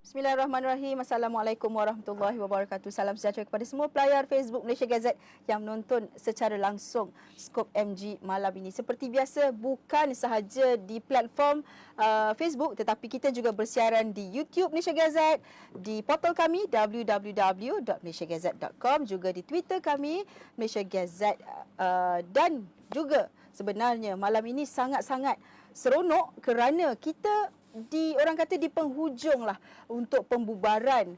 Bismillahirrahmanirrahim. Assalamualaikum warahmatullahi wabarakatuh. Salam sejahtera kepada semua pelayar Facebook Malaysia Gazette yang menonton secara langsung Skop MG malam ini. Seperti biasa, bukan sahaja di platform Facebook, tetapi kita juga bersiaran di YouTube Malaysia Gazette, di portal kami www.malaysiagazette.com, juga di Twitter kami Malaysia Gazette, dan juga sebenarnya malam ini sangat-sangat seronok kerana kita orang kata di penghujung lah untuk pembubaran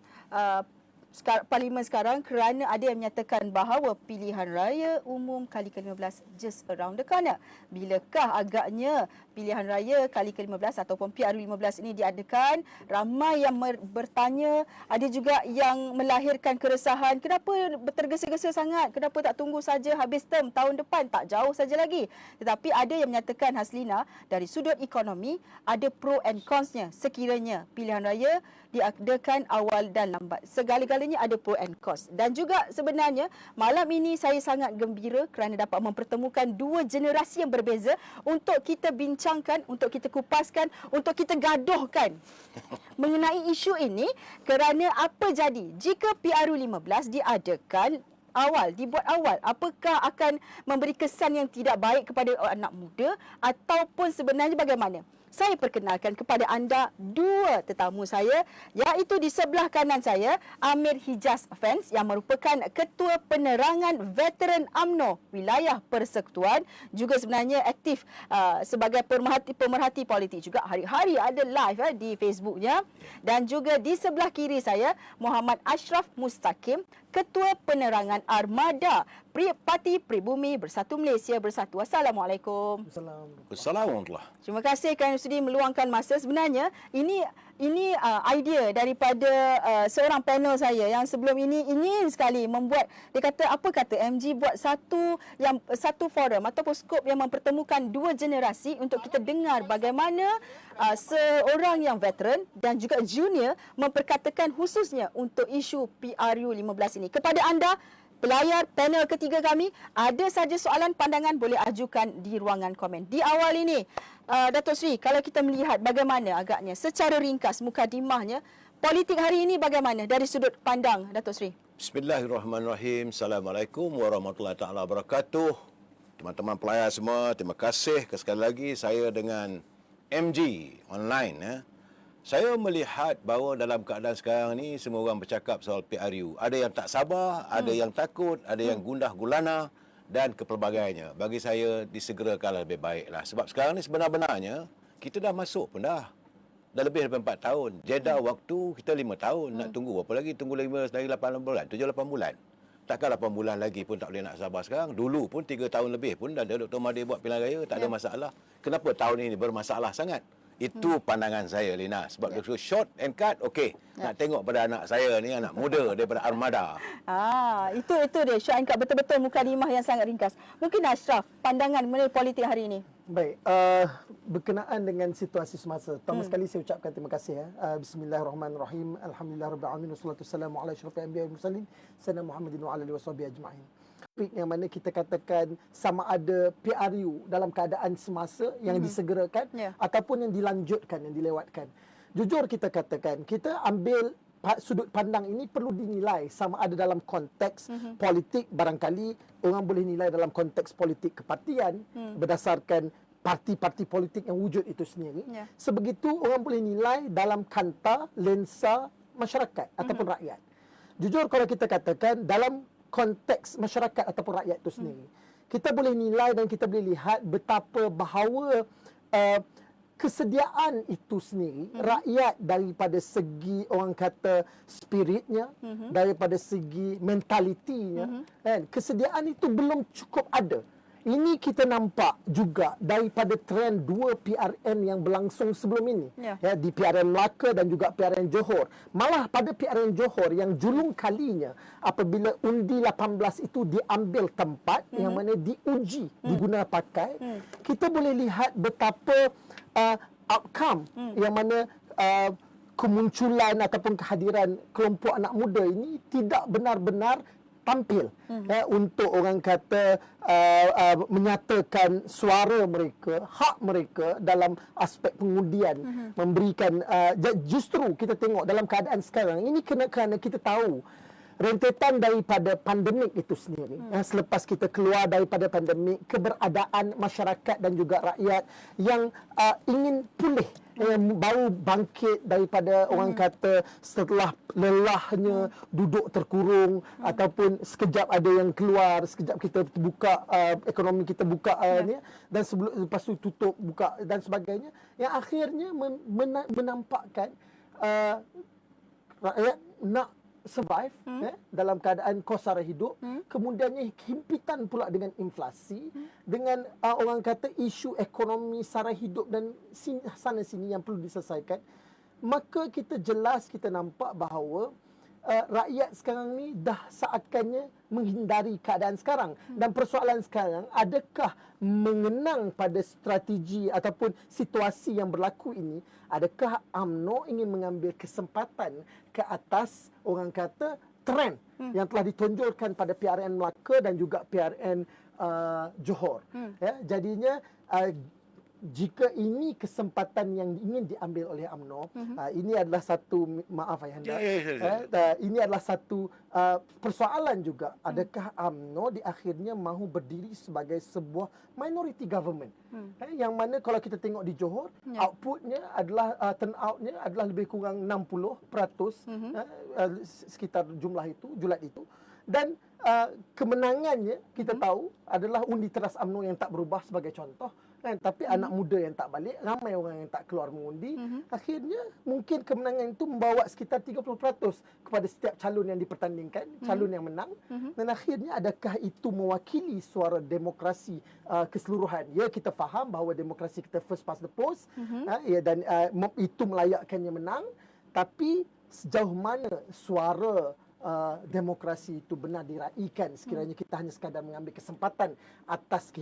Parlimen sekarang, kerana ada yang menyatakan bahawa pilihan raya umum kali ke-15 just around the corner. Bilakah agaknya pilihan raya kali ke-15 ataupun PRU15 ini diadakan? Ramai yang bertanya, ada juga yang melahirkan keresahan, kenapa tergesa-gesa sangat, kenapa tak tunggu saja habis term tahun depan, tak jauh saja lagi. Tetapi ada yang menyatakan, Haslina, dari sudut ekonomi ada pro and cons-nya sekiranya pilihan raya diadakan awal dan lambat. Segala-galanya ada pro and cons. Dan juga sebenarnya malam ini saya sangat gembira kerana dapat mempertemukan dua generasi yang berbeza untuk kita bincangkan, untuk kita kupaskan, untuk kita gaduhkan mengenai isu ini. Kerana apa jadi jika PRU15 diadakan dibuat awal, apakah akan memberi kesan yang tidak baik kepada anak muda ataupun sebenarnya bagaimana? Saya perkenalkan kepada anda dua tetamu saya, iaitu di sebelah kanan saya Amir Hijaz Fans yang merupakan Ketua Penerangan Veteran UMNO Wilayah Persekutuan, juga sebenarnya aktif sebagai pemerhati politik juga, hari-hari ada live di Facebooknya. Dan juga di sebelah kiri saya Muhammad Ashraf Mustaqim, Ketua Penerangan Armada Parti Pribumi Bersatu Malaysia Bersatu. Assalamualaikum. Assalamualaikum. Terima kasih kerana sudi meluangkan masa. Sebenarnya ini idea daripada seorang panel saya yang sebelum ini ingin sekali membuat, dia kata MG buat satu forum ataupun skop yang mempertemukan dua generasi untuk kita dengar bagaimana seorang yang veteran dan juga junior memperkatakan khususnya untuk isu PRU15 ini. Kepada anda pelayar panel ketiga kami, ada saja soalan pandangan boleh ajukan di ruangan komen. Di awal ini, Datuk Seri, kalau kita melihat bagaimana agaknya secara ringkas mukadimahnya, politik hari ini bagaimana dari sudut pandang Datuk Seri? Bismillahirrahmanirrahim. Assalamualaikum warahmatullahi taala wabarakatuh. Teman-teman pelayar semua, terima kasih sekali lagi saya dengan MG online. Saya melihat bahawa dalam keadaan sekarang ni semua orang bercakap soal PRU. Ada yang tak sabar, ada yang takut, ada yang gundah gulana dan kepelbagainya. Bagi saya disegerakan lebih baiklah. Sebab sekarang ni sebenar-benarnya kita dah masuk pun dah. Dah lebih daripada 4 tahun. Jeda waktu kita 5 tahun. Nak tunggu berapa lagi? Tunggu dari 8 bulan, 7-8 bulan. Takkan 8 bulan lagi pun tak boleh nak sabar sekarang. Dulu pun 3 tahun lebih pun dah ada Dr. Mahathir buat pilihan raya, tak ada masalah. Kenapa tahun ini bermasalah sangat? Itu pandangan saya, Lina. Sebab short and cut, okey. Nak tengok pada anak saya ni, anak muda daripada Armada. Itu dia, short and cut. Betul-betul mukadimah yang sangat ringkas. Mungkin Ashraf, pandangan mengenai politik hari ini. Baik, berkenaan dengan situasi semasa, pertama sekali saya ucapkan terima kasih. Bismillahirrahmanirrahim. Alhamdulillahirabbil wassalatu wassalamu ala asyrafil anbiya'i wal mursalin sayyidina Muhammadin wa ala alihi washabihi ajma'in. Yang mana kita katakan sama ada PRU dalam keadaan semasa yang disegerakan ataupun yang dilanjutkan, yang dilewatkan. Jujur kita katakan, kita ambil sudut pandang ini perlu dinilai sama ada dalam konteks politik. Barangkali orang boleh nilai dalam konteks politik kepartian berdasarkan parti-parti politik yang wujud itu sendiri. Sebegitu orang boleh nilai dalam kanta lensa masyarakat ataupun rakyat. Jujur kalau kita katakan dalam konteks masyarakat ataupun rakyat itu sendiri, kita boleh nilai dan kita boleh lihat betapa bahawa kesediaan itu sendiri, rakyat daripada segi orang kata spiritnya, daripada segi mentalitinya, kan, kesediaan itu belum cukup ada. Ini kita nampak juga daripada trend dua PRN yang berlangsung sebelum ini. Di PRN Melaka dan juga PRN Johor. Malah pada PRN Johor yang julung kalinya apabila undi 18 itu diambil tempat yang mana diuji, diguna pakai, kita boleh lihat betapa outcome yang mana kemunculan ataupun kehadiran kelompok anak muda ini tidak benar-benar tampil untuk orang kata menyatakan suara mereka, hak mereka dalam aspek pengundian, memberikan justru kita tengok dalam keadaan sekarang ini kerana kita tahu rentetan daripada pandemik itu sendiri. Selepas kita keluar daripada pandemik, keberadaan masyarakat dan juga rakyat yang ingin pulih, yang baru bangkit daripada orang kata setelah lelahnya duduk terkurung ataupun sekejap ada yang keluar, sekejap kita buka, ekonomi kita buka ni, dan lepas tu tutup, buka dan sebagainya, yang akhirnya menampakkan rakyat nak survive dalam keadaan kos sara hidup, kemudiannya himpitan pula dengan inflasi, dengan orang kata isu ekonomi sara hidup dan sana sini yang perlu diselesaikan, maka kita nampak bahawa rakyat sekarang ni dah seakannya menghindari keadaan sekarang. Dan persoalan sekarang, adakah mengenang pada strategi ataupun situasi yang berlaku ini, adakah UMNO ingin mengambil kesempatan ke atas orang kata trend yang telah ditonjolkan pada PRN Melaka dan juga PRN Johor. Jadinya jika ini kesempatan yang ingin diambil oleh UMNO, ini adalah satu, maaf Ayahanda, ini adalah satu persoalan juga. Adakah UMNO di akhirnya mahu berdiri sebagai sebuah minority government? Yang mana kalau kita tengok di Johor, outputnya adalah, turnoutnya adalah lebih kurang 60%, sekitar jumlah itu, julat itu. Dan kemenangannya kita tahu adalah undi teras UMNO yang tak berubah sebagai contoh. Tapi anak muda yang tak balik, ramai orang yang tak keluar mengundi. Akhirnya mungkin kemenangan itu membawa sekitar 30% kepada setiap calon yang dipertandingkan, calon yang menang. Dan akhirnya adakah itu mewakili suara demokrasi keseluruhan? Ya, kita faham bahawa demokrasi kita first past the post, dan itu melayakkannya menang. Tapi sejauh mana suara demokrasi itu benar diraikan sekiranya kita hanya sekadar mengambil kesempatan atas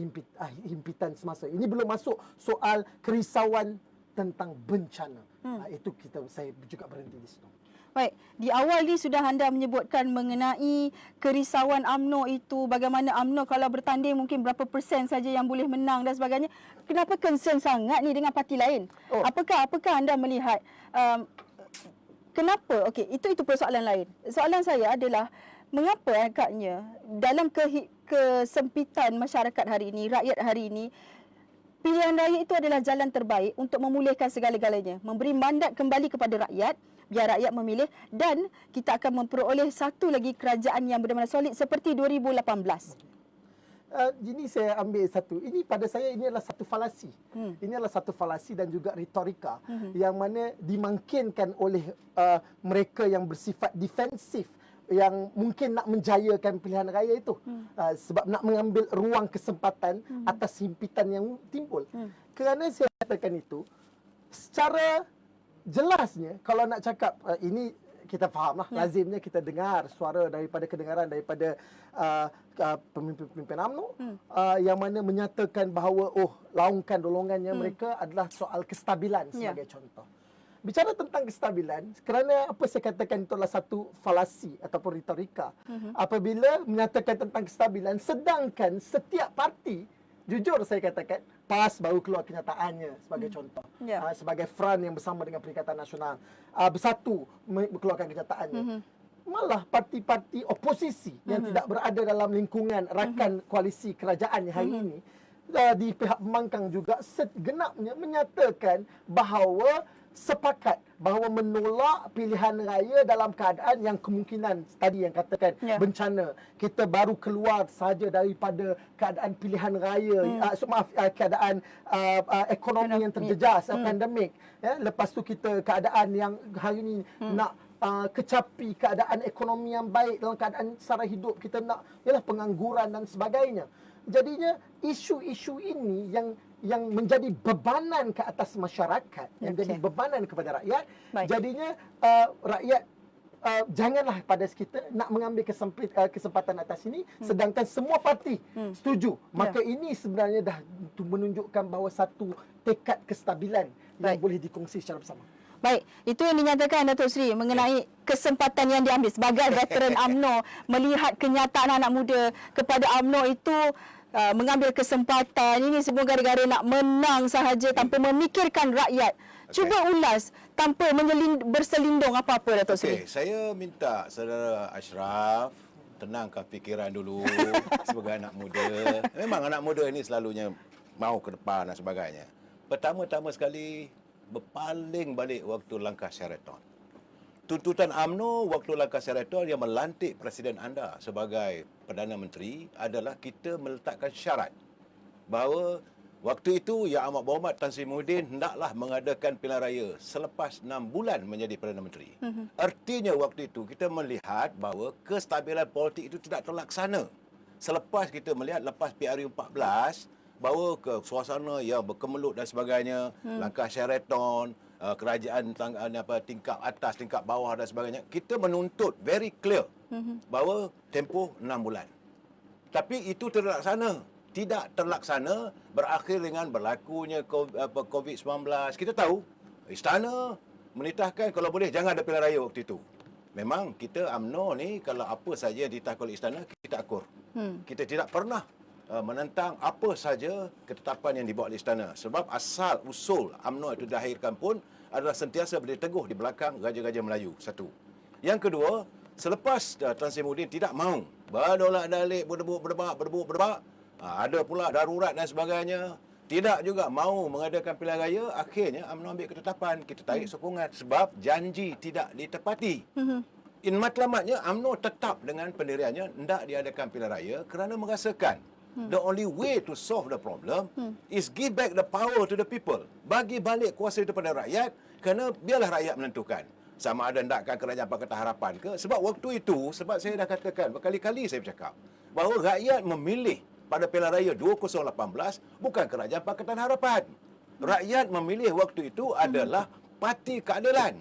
himpitan semasa. Ini belum masuk soal kerisauan tentang bencana. Itu saya juga berhenti di situ. Baik, di awal ni sudah anda menyebutkan mengenai kerisauan UMNO itu, bagaimana UMNO kalau bertanding mungkin berapa persen saja yang boleh menang dan sebagainya. Kenapa concern sangat ni dengan parti lain? Apakah anda melihat kenapa? Okey, itu persoalan lain. Soalan saya adalah mengapa agaknya dalam kesempitan masyarakat hari ini, rakyat hari ini, pilihan raya itu adalah jalan terbaik untuk memulihkan segala-galanya, memberi mandat kembali kepada rakyat, biar rakyat memilih, dan kita akan memperoleh satu lagi kerajaan yang benar-benar solid seperti 2018. Ini saya ambil satu. Ini pada saya ini adalah satu falasi. Ini adalah satu falasi dan juga retorika yang mana dimungkinkan oleh mereka yang bersifat defensif, yang mungkin nak menjayakan pilihan raya itu, sebab nak mengambil ruang kesempatan atas himpitan yang timbul. Kerana saya katakan itu, secara jelasnya kalau nak cakap ini kita fahamlah, lazimnya kita dengar suara daripada kedengaran daripada pemimpin-pemimpin UMNO yang mana menyatakan bahawa laungkan dolongannya mereka adalah soal kestabilan sebagai contoh. Bicara tentang kestabilan, kerana apa saya katakan itu adalah satu falasi ataupun retorika. Apabila menyatakan tentang kestabilan, sedangkan setiap parti, jujur saya katakan, PAS baru keluar kenyataannya sebagai contoh. Sebagai front yang bersama dengan Perikatan Nasional, Bersatu mengeluarkan kenyataannya. Malah parti-parti oposisi yang tidak berada dalam lingkungan rakan koalisi kerajaan hari ini, di pihak pembangkang juga segenapnya menyatakan bahawa sepakat bahawa menolak pilihan raya dalam keadaan yang kemungkinan tadi yang katakan bencana. Kita baru keluar saja daripada keadaan pilihan raya, keadaan ekonomi yang terjejas, pandemik. Lepas tu kita keadaan yang hari ini nak kecapi keadaan ekonomi yang baik, dalam keadaan sara hidup kita nak ialah pengangguran dan sebagainya. Jadinya isu-isu ini yang menjadi bebanan ke atas masyarakat, yang jadi bebanan kepada rakyat. Jadinya rakyat janganlah pada kita nak mengambil kesempatan atas ini, sedangkan semua parti setuju. Maka ini sebenarnya dah menunjukkan bahawa satu tekad kestabilan yang boleh dikongsi secara bersama. Baik, itu yang dinyatakan Datuk Seri mengenai kesempatan yang diambil sebagai veteran UMNO, melihat kenyataan anak muda kepada UMNO itu mengambil kesempatan ini semua gara-gara nak menang sahaja tanpa memikirkan rakyat. Cuba ulas tanpa berselindung apa-apa Datuk Seri. Okey, saya minta saudara Ashraf tenangkan fikiran dulu sebagai anak muda. Memang anak muda ini selalunya mau ke depan dan sebagainya. Pertama-tama sekali berpaling balik waktu langkah Sheraton. Tuntutan UMNO waktu langkah Sheraton yang melantik Presiden anda sebagai Perdana Menteri adalah kita meletakkan syarat bahawa waktu itu Yang Amat Berhormat Tan Sri Muhyiddin hendaklah mengadakan pilihan raya selepas 6 bulan menjadi Perdana Menteri. Artinya waktu itu kita melihat bahawa kestabilan politik itu tidak terlaksana. Selepas kita melihat lepas PRU 14 bahawa ke suasana yang berkemelut dan sebagainya, langkah Sheraton, kerajaan tingkap atas, tingkap bawah dan sebagainya, kita menuntut very clear bahawa tempoh 6 bulan. Tapi itu terlaksana. Tidak terlaksana, berakhir dengan berlakunya COVID-19. Kita tahu, istana menitahkan kalau boleh jangan ada pilihan raya waktu itu. Memang kita UMNO ni kalau apa saja dititahkan oleh istana, kita akur. Kita tidak pernah menentang apa saja ketetapan yang dibawa oleh istana. Sebab asal usul UMNO itu dilahirkan pun adalah sentiasa berdiri teguh di belakang Raja-Raja Melayu. Satu. Yang kedua, selepas Tan Sri Muhyiddin tidak mahu berdolak-dalik, berdebak, ada pula darurat dan sebagainya, tidak juga mahu mengadakan pilihan raya, akhirnya UMNO ambil ketetapan, kita tarik sokongan sebab janji tidak ditepati. In matlamatnya UMNO tetap dengan pendiriannya hendak diadakan pilihan raya kerana merasakan the only way to solve the problem is give back the power to the people. Bagi balik kuasa itu pada rakyat, kerana biarlah rakyat menentukan sama ada hendakkan kerajaan Pakatan Harapan ke. Sebab waktu itu, sebab saya dah katakan berkali-kali saya bercakap bahawa rakyat memilih pada pilihan raya 2018 bukan kerajaan Pakatan Harapan. Rakyat memilih waktu itu adalah Parti Keadilan.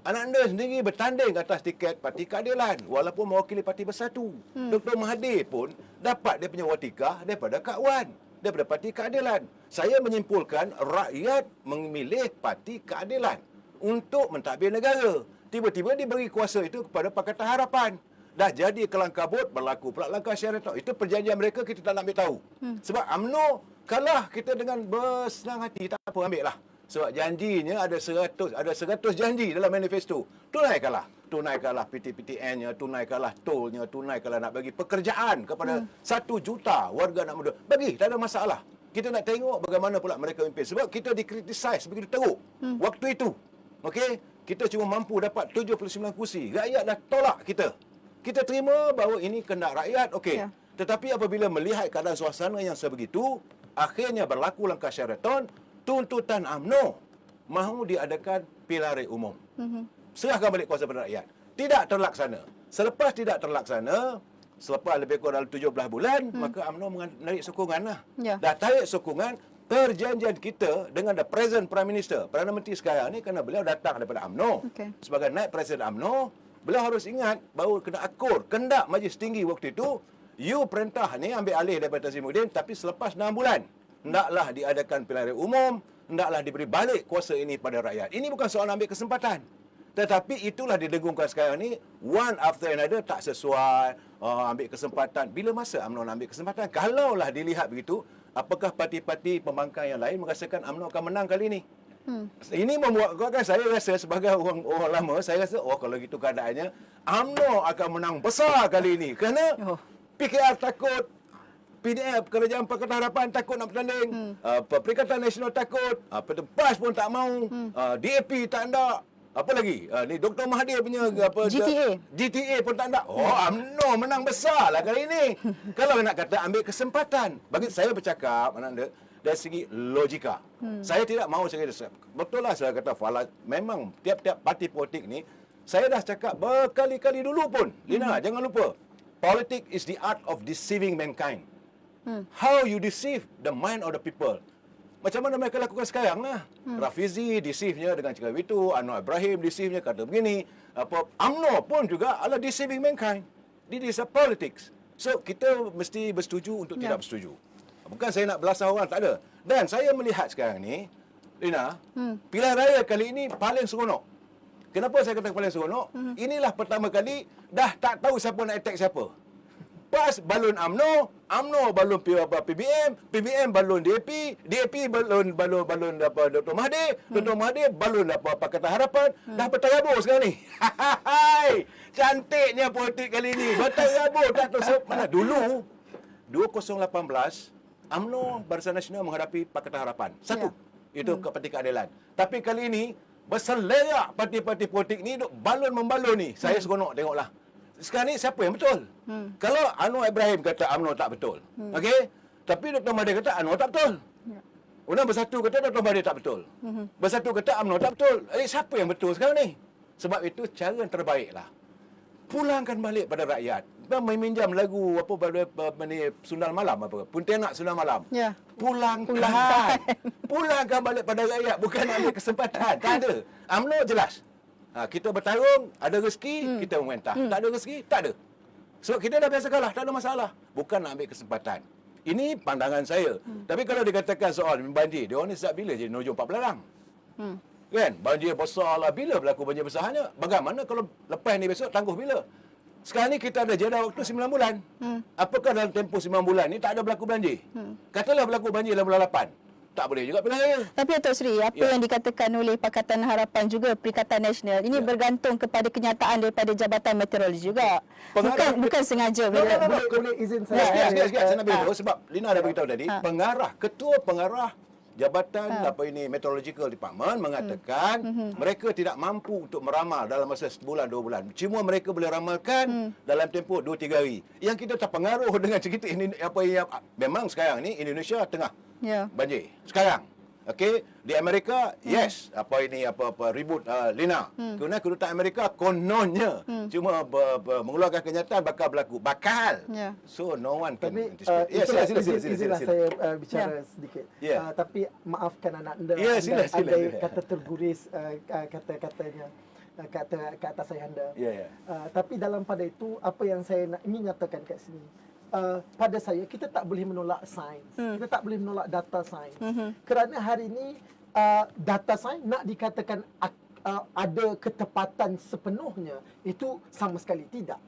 Anak anda sendiri bertanding atas tiket Parti Keadilan walaupun mewakili Parti Bersatu. Dr. Mahathir pun dapat dia punya watikah daripada Kak Wan, daripada Parti Keadilan. Saya menyimpulkan rakyat memilih Parti Keadilan untuk mentadbir negara. Tiba-tiba diberi kuasa itu kepada Pakatan Harapan. Dah jadi kelang kabut, berlaku pula langkah Sheraton. Itu perjanjian mereka, kita tak nak ambil tahu. Sebab UMNO kalah kita dengan bersenang hati, tak apa, ambil lah. Sebab janjinya ada 100 janji dalam manifesto. Tunaikanlah PTPTN-nya, tunaikanlah tolnya, tunaikanlah nak bagi pekerjaan kepada 1 juta warga anak muda. Bagi, tak ada masalah. Kita nak tengok bagaimana pula mereka memimpin. Sebab kita dikritisais begitu teruk waktu itu. Okey, kita cuma mampu dapat 79 kursi. Rakyat dah tolak kita. Kita terima bahawa ini kehendak rakyat, okey. Ya. Tetapi apabila melihat keadaan suasana yang sebegitu, akhirnya berlaku langkah Sheraton, tuntutan UMNO mahu diadakan pilihan raya umum. Serahkan balik kuasa pada rakyat. Tidak terlaksana. Selepas tidak terlaksana, selepas lebih kurang 17 bulan, maka UMNO menarik sokongan lah. Ya. Dah tarik sokongan, perjanjian kita dengan the present Prime Minister, Perdana Menteri sekarang ni, kerana beliau datang daripada UMNO. Okey. Sebagai naib Presiden UMNO, beliau harus ingat bahawa kena akur kehendak Majlis Tinggi waktu itu, you perintah ni ambil alih daripada Tan Sri Muhyiddin, tapi selepas 6 bulan, hendaklah diadakan pilihan raya umum, hendaklah diberi balik kuasa ini pada rakyat. Ini bukan soal ambil kesempatan. Tetapi itulah didengungkan sekarang ni, one after another, tak sesuai, ambil kesempatan. Bila masa UMNO nak ambil kesempatan? Kalaulah dilihat begitu, apakah parti-parti pembangkang yang lain merasakan UMNO akan menang kali ini? Ini membuatkan saya rasa sebagai orang lama, saya rasa kalau gitu keadaannya UMNO akan menang besar kali ini. Kerana PKR takut, PDF Kerajaan Pakatan Harapan takut nak bertanding, Perikatan Nasional takut, PAS pun tak mau, DAP tak nak. Apa lagi? Ni Dr. Mahathir punya GTA pun tak nak. UMNO menang besar lah kali ini. Kalau nak kata ambil kesempatan, bagi saya bercakap anak anda dari segi logika. Saya tidak mahu betul lah saya kata falas. Memang tiap-tiap parti politik ni, saya dah cakap berkali-kali dulu pun. Lina, jangan lupa. Politics is the art of deceiving mankind. How you deceive the mind of the people. Macam mana mereka lakukan sekarang lah. Rafizi deceive-nya dengan cakap itu, Anwar Ibrahim deceive-nya kata begini. UMNO pun juga adalah deceiving mankind. This is a politics. So, kita mesti bersetuju untuk tidak bersetuju. Bukan saya nak belasah orang, tak ada. Dan saya melihat sekarang ni, Lina, pilihan raya kali ini paling seronok. Kenapa saya kata paling seronok? Inilah pertama kali dah tak tahu siapa nak attack siapa. Pas balon UMNO balon PBM, PBM balon DAP balon apa Dr. Mahathir, Dr. Mahathir balon apa Pakatan Harapan, dah berterabur sekarang ni. Hai, cantiknya politik kali ni. Berterabur tak tahu mana dulu 2018 UMNO Barisan Nasional menghadapi Pakatan Harapan. Satu. Itu Parti Keadilan. Tapi kali ini berselerak parti-parti politik ni duk balon-membalon ni. Saya seronok tengoklah. Sekarang ni siapa yang betul? Kalau Anwar Ibrahim kata UMNO tak betul. Okey? Tapi Dr. Mahathir kata UMNO tak betul. Orang Bersatu kata Dr. Mahathir tak betul. Bersatu kata UMNO tak betul. Siapa yang betul sekarang ni? Sebab itu cara yang terbaiklah. Pulangkan balik pada rakyat. Meminjam lagu apa ni Sundal Malam apa? Pontianak Sundal Malam. Ya. Pulangkan. Pulangkan balik pada rakyat, bukan ambil kesempatan. Tak ada. UMNO jelas. Kita bertarung, ada rezeki, kita memerintah. Tak ada rezeki, tak ada. Sebab kita dah biasa kalah, tak ada masalah. Bukan nak ambil kesempatan. Ini pandangan saya. Tapi kalau dikatakan soal banjir, dia orang ni sejak bila jadi Nojong 4 Belarang? Kan? Banjir besar lah. Bila berlaku banjir besarnya? Bagaimana kalau lepas ni besok, tangguh bila? Sekarang ni kita ada jeda waktu 9 bulan. Apakah dalam tempoh 9 bulan ni tak ada berlaku banjir? Katalah berlaku banjir dalam bulan 8. Tak boleh juga pilihan raya. Tapi Datuk Seri, apa yang dikatakan oleh Pakatan Harapan juga Perikatan Nasional ini bergantung kepada kenyataan daripada Jabatan Meteorologi juga. Bukan sengaja. Boleh izin saya. Sikit. Saya nak beritahu sebab Lina dah beritahu tadi, ketua pengarah Jabatan Meteorological Department mengatakan mereka tidak mampu untuk meramal dalam masa sebulan 2 bulan. Cuma mereka boleh ramalkan dalam tempoh 2-3 hari. Yang kita terpengaruh dengan cerita ini memang sekarang ni Indonesia tengah banjir. Sekarang. Okey, di Amerika yes, apa ribut Lina. Kerana kedutaan Amerika kononnya cuma mengeluarkan kenyataan bakal berlaku. So no one can anticipate. Sila saya bicara sedikit. Tapi maafkan anak anda. Anda kata terguris kata-katanya ke atas saya anda. Tapi dalam pada itu apa yang saya ingin nyatakan kat sini, pada saya kita tak boleh menolak sains. Kita tak boleh menolak data sains. Kerana hari ini data sains nak dikatakan ada ketepatan sepenuhnya, itu sama sekali tidak.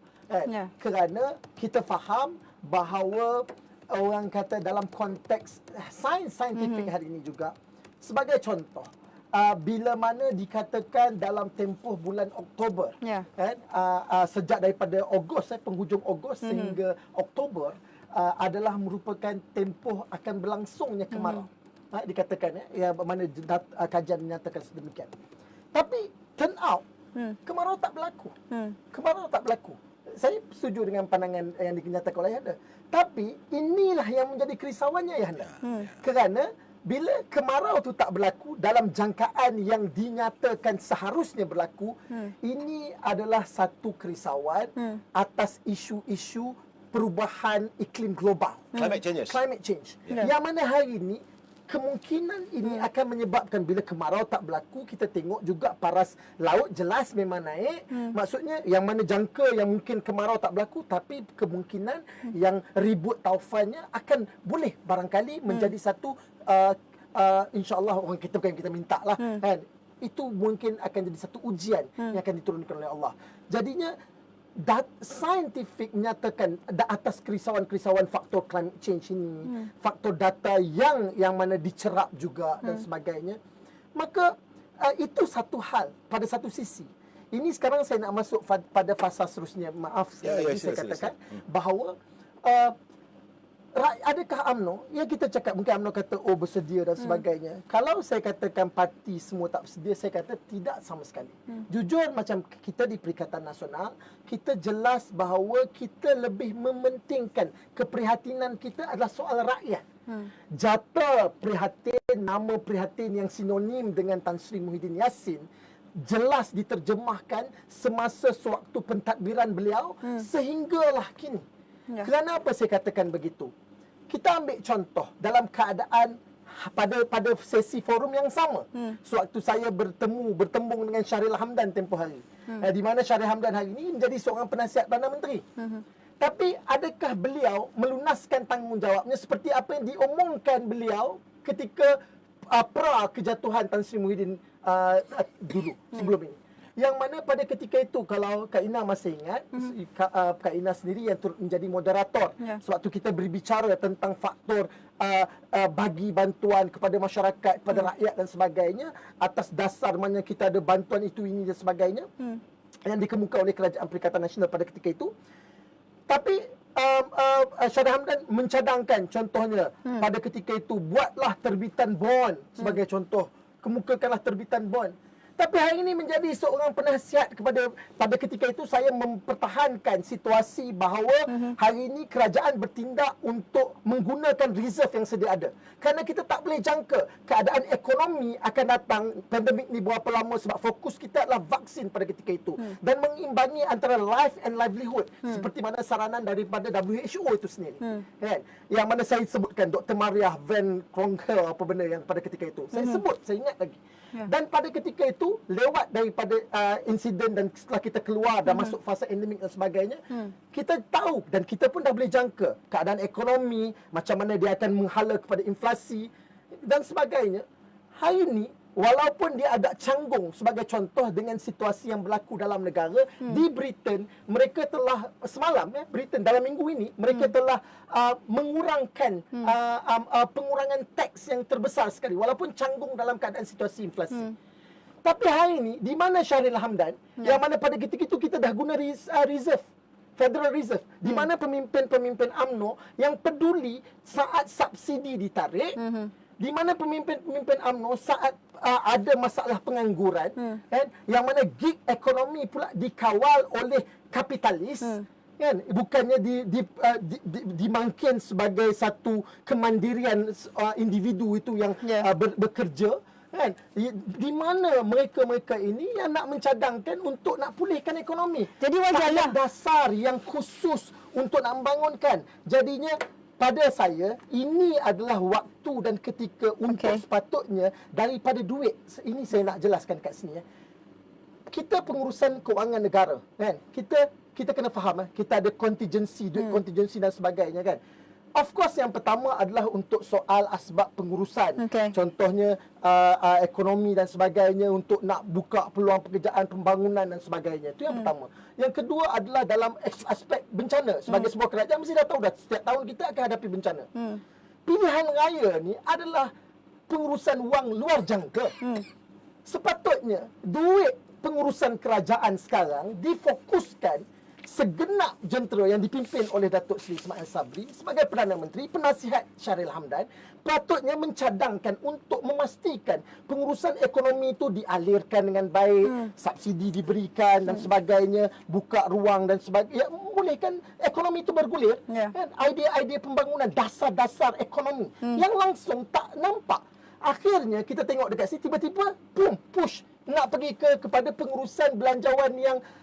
Kerana kita faham bahawa orang kata dalam konteks sains saintifik hari ini juga, sebagai contoh, bila mana dikatakan dalam tempoh bulan Oktober, kan, sejak daripada Ogos, penghujung Ogos sehingga Oktober adalah merupakan tempoh akan berlangsungnya kemarau. Dikatakan mana kajian menyatakan sedemikian. Tapi turn out kemarau tak berlaku. Kemarau tak berlaku. Saya setuju dengan pandangan yang dinyatakan oleh anda. Tapi inilah yang menjadi kerisauannya ya anda. Kerana bila kemarau tu tak berlaku dalam jangkaan yang dinyatakan seharusnya berlaku, ini adalah satu kerisauan atas isu-isu perubahan iklim global. Climate change. Yang mana hari ini kemungkinan ini akan menyebabkan bila kemarau tak berlaku, kita tengok juga paras laut jelas memang naik. Maksudnya yang mana jangka yang mungkin kemarau tak berlaku, tapi kemungkinan yang ribut taufannya akan boleh barangkali menjadi satu insya-Allah orang kita bukan kita minta lah kan. Itu mungkin akan jadi satu ujian yang akan diturunkan oleh Allah. Jadinya saintifik menyatakan atas kerisauan-kerisauan faktor climate change ini, faktor data yang mana dicerap juga dan sebagainya, maka itu satu hal pada satu sisi. Ini sekarang saya nak masuk pada fasa seterusnya. Maaf saya katakan bahawa adakah UMNO, yang kita cakap mungkin UMNO kata bersedia dan sebagainya. Kalau saya katakan parti semua tak bersedia, saya kata tidak sama sekali. Jujur macam kita di Perikatan Nasional, kita jelas bahawa kita lebih mementingkan keprihatinan kita adalah soal rakyat. Jata prihatin, nama prihatin yang sinonim dengan Tan Sri Muhyiddin Yassin jelas diterjemahkan semasa sewaktu pentadbiran beliau sehinggalah kini. Kerana apa saya katakan begitu? Kita ambil contoh dalam keadaan pada sesi forum yang sama. Sewaktu saya bertembung dengan Syahril Hamdan tempoh hari. Di mana Syahril Hamdan hari ini menjadi seorang penasihat Perdana Menteri. Tapi adakah beliau melunaskan tanggungjawabnya seperti apa yang diomongkan beliau ketika pra kejatuhan Tan Sri Muhyiddin dulu sebelum ini. Yang mana pada ketika itu kalau Kak Ina masih ingat, Kak Ina sendiri yang turut menjadi moderator. Sebab tu kita berbicara tentang faktor bagi bantuan kepada masyarakat, kepada rakyat dan sebagainya, atas dasar mana kita ada bantuan itu ini dan sebagainya yang dikemukakan oleh Kerajaan Perikatan Nasional pada ketika itu. Tapi Syaril Hamdan mencadangkan contohnya pada ketika itu, buatlah terbitan bond sebagai contoh, kemukakanlah terbitan bond. Tapi hari ini menjadi seorang penasihat pada ketika itu saya mempertahankan situasi bahawa hari ini kerajaan bertindak untuk menggunakan reserve yang sedia ada. Kerana kita tak boleh jangka keadaan ekonomi akan datang, pandemik ni berapa lama, sebab fokus kita adalah vaksin pada ketika itu. Dan mengimbangi antara life and livelihood, seperti mana saranan daripada WHO itu sendiri. Kan? Yang mana saya sebutkan Dr. Maria Van Kronkel apa benda yang pada ketika itu. Saya sebut, saya ingat lagi. Dan pada ketika itu, lewat daripada insiden dan setelah kita keluar dan masuk fasa endemik dan sebagainya, kita tahu dan kita pun dah boleh jangka keadaan ekonomi, macam mana dia akan menghala kepada inflasi dan sebagainya. Hari ini, walaupun dia agak canggung sebagai contoh dengan situasi yang berlaku dalam negara, di Britain, mereka telah, semalam Britain dalam minggu ini, mereka telah mengurangkan pengurangan teks yang terbesar sekali, walaupun canggung dalam keadaan situasi inflasi. Tapi hari ini, di mana Syaril Hamdan, yang mana pada ketika itu kita dah guna reserve, Federal Reserve, di mana pemimpin-pemimpin UMNO yang peduli saat subsidi ditarik, di mana pemimpin-pemimpin UMNO saat ada masalah pengangguran, kan, yang mana gig ekonomi pula dikawal oleh kapitalis, kan, bukannya dimangkin sebagai satu kemandirian individu itu yang bekerja, kan. Di mana mereka-mereka ini yang nak mencadangkan untuk nak pulihkan ekonomi. Jadi wajarlah dasar yang khusus untuk nak membangunkan. Jadinya pada saya, ini adalah waktu dan ketika untuk sepatutnya daripada duit. Ini saya nak jelaskan kat sini. Kita pengurusan kewangan negara, kan? Kita kena faham, kita ada contingency, duit contingency dan sebagainya, kan? Of course, yang pertama adalah untuk soal asbab pengurusan. Contohnya ekonomi dan sebagainya, untuk nak buka peluang pekerjaan, pembangunan dan sebagainya. Itu yang pertama. Yang kedua adalah dalam aspek bencana. Sebagai sebuah kerajaan mesti dah tahu dah setiap tahun kita akan hadapi bencana. Pilihan raya ni adalah pengurusan wang luar jangka. Sepatutnya duit pengurusan kerajaan sekarang difokuskan segenap jentera yang dipimpin oleh Datuk Seri Ismail Sabri sebagai Perdana Menteri, penasihat Syaril Hamdan, patutnya mencadangkan untuk memastikan pengurusan ekonomi itu dialirkan dengan baik, subsidi diberikan dan sebagainya, buka ruang dan sebagainya, membolehkan ekonomi itu bergulir. Kan? Idea-idea pembangunan, dasar-dasar ekonomi yang langsung tak nampak. Akhirnya kita tengok dekat sini, tiba-tiba boom, push nak pergi kepada pengurusan belanjawan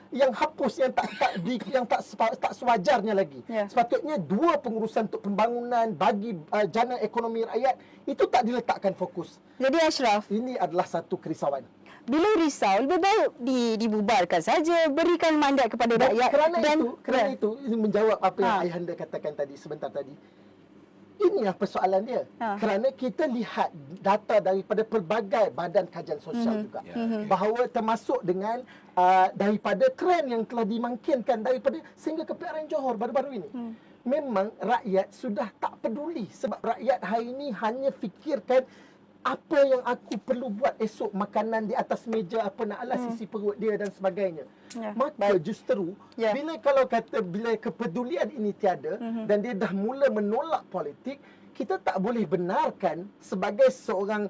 yang hapus, yang tak sewajarnya lagi. Sepatutnya dua pengurusan untuk pembangunan bagi jana ekonomi rakyat itu tak diletakkan fokus. Jadi Ashraf, ini adalah satu kerisauan. Bila risau, lebih baik dibubarkan saja, berikan mandat kepada rakyat. Kerana itu ini menjawab apa yang Ayahanda katakan tadi sebentar tadi. Inilah persoalan dia. Kerana kita lihat data daripada pelbagai badan kajian sosial juga. Bahawa termasuk dengan daripada trend yang telah dimangkinkan daripada sehingga ke PRN Johor baru-baru ini. Memang rakyat sudah tak peduli. Sebab rakyat hari ini hanya fikirkan apa yang aku perlu buat esok, makanan di atas meja, apa nak ala sisi perut dia dan sebagainya. Maka justru bila kepedulian ini tiada dan dia dah mula menolak politik, kita tak boleh benarkan sebagai seorang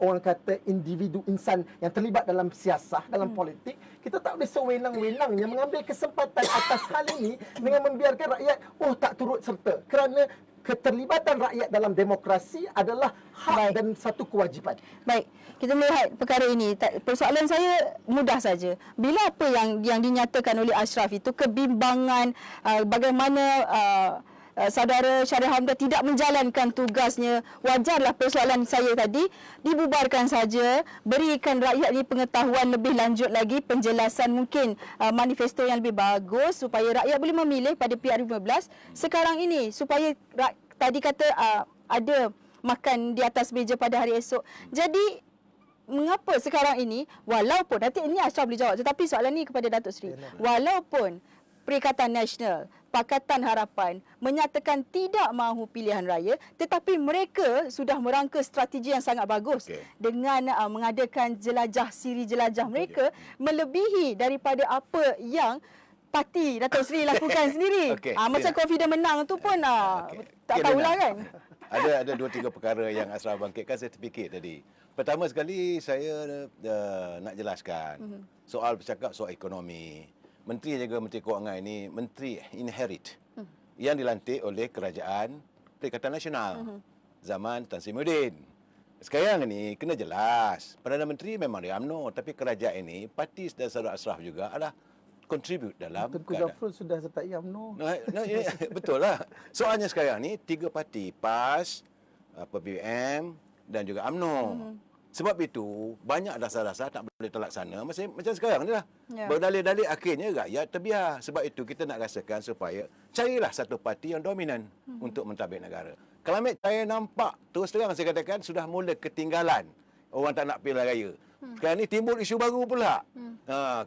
orang kata individu insan yang terlibat dalam siasah, dalam politik, kita tak boleh sewenang-wenangnya mengambil kesempatan atas hal ini dengan membiarkan rakyat tak turut serta. Kerana keterlibatan rakyat dalam demokrasi adalah hak dan satu kewajipan. Baik, kita melihat perkara ini. Persoalan saya mudah saja. Bila apa yang dinyatakan oleh Ashraf itu kebimbangan, bagaimana saudara Syaril Hamdan tidak menjalankan tugasnya, wajarlah persoalan saya tadi dibubarkan saja, berikan rakyat ini pengetahuan lebih lanjut lagi, penjelasan mungkin manifesto yang lebih bagus supaya rakyat boleh memilih pada PR15 sekarang ini, supaya tadi kata ada makan di atas meja pada hari esok. Jadi mengapa sekarang ini, walaupun nanti ini Ashraf boleh jawab, tetapi soalan ni kepada Datuk Seri, walaupun Perikatan Nasional, Pakatan Harapan menyatakan tidak mahu pilihan raya, tetapi mereka sudah merangka strategi yang sangat bagus dengan mengadakan jelajah, siri jelajah mereka melebihi daripada apa yang parti Datuk Seri lakukan sendiri. Macam confident menang tu pun tak tahulah kan. Ada 2-3 perkara yang Ashraf bangkitkan, saya terfikir tadi. Pertama sekali saya nak jelaskan soal bercakap soal ekonomi. Menteri jaga Menteri Kewangan ini menteri inherit yang dilantik oleh Kerajaan Perikatan Nasional zaman Tan Sri Muhyiddin. Sekarang ini kena jelas, Perdana Menteri memang dia UMNO, tapi kerajaan ini parti dan saudara Ashraf juga adalah contribute dalam Tengku Zafrul sudah sertai UMNO. Betul lah. Soalnya sekarang ni 3 parti, PAS, PBM dan juga UMNO. Sebab itu banyak dasar-dasar tak boleh terlaksana macam sekarang ni lah. Berdalih-dalih akhirnya rakyat terbiar. Sebab itu kita nak rasakan supaya carilah satu parti yang dominan untuk mentadbir negara. Kalau saya nampak terus terang saya katakan sudah mula ketinggalan. Orang tak nak pilihan raya. Sekarang ni timbul isu baru pula.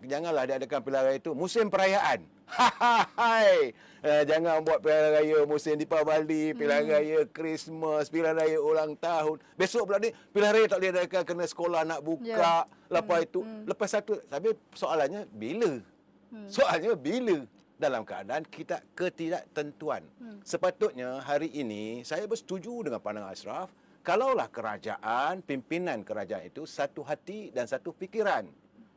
Janganlah diadakan pilihan raya itu musim perayaan. Hai. Jangan buat pilihan raya musim Deepavali, pilihan raya Christmas, pilihan raya ulang tahun. Besok pula ni pilihan raya tak boleh diadakan kerana sekolah nak buka. Lepas itu, lepas satu, tapi soalannya bila? Soalnya bila? Dalam keadaan kita ketidaktentuan. Sepatutnya hari ini saya bersetuju dengan pandangan Ashraf. Kalaulah kerajaan, pimpinan kerajaan itu satu hati dan satu fikiran,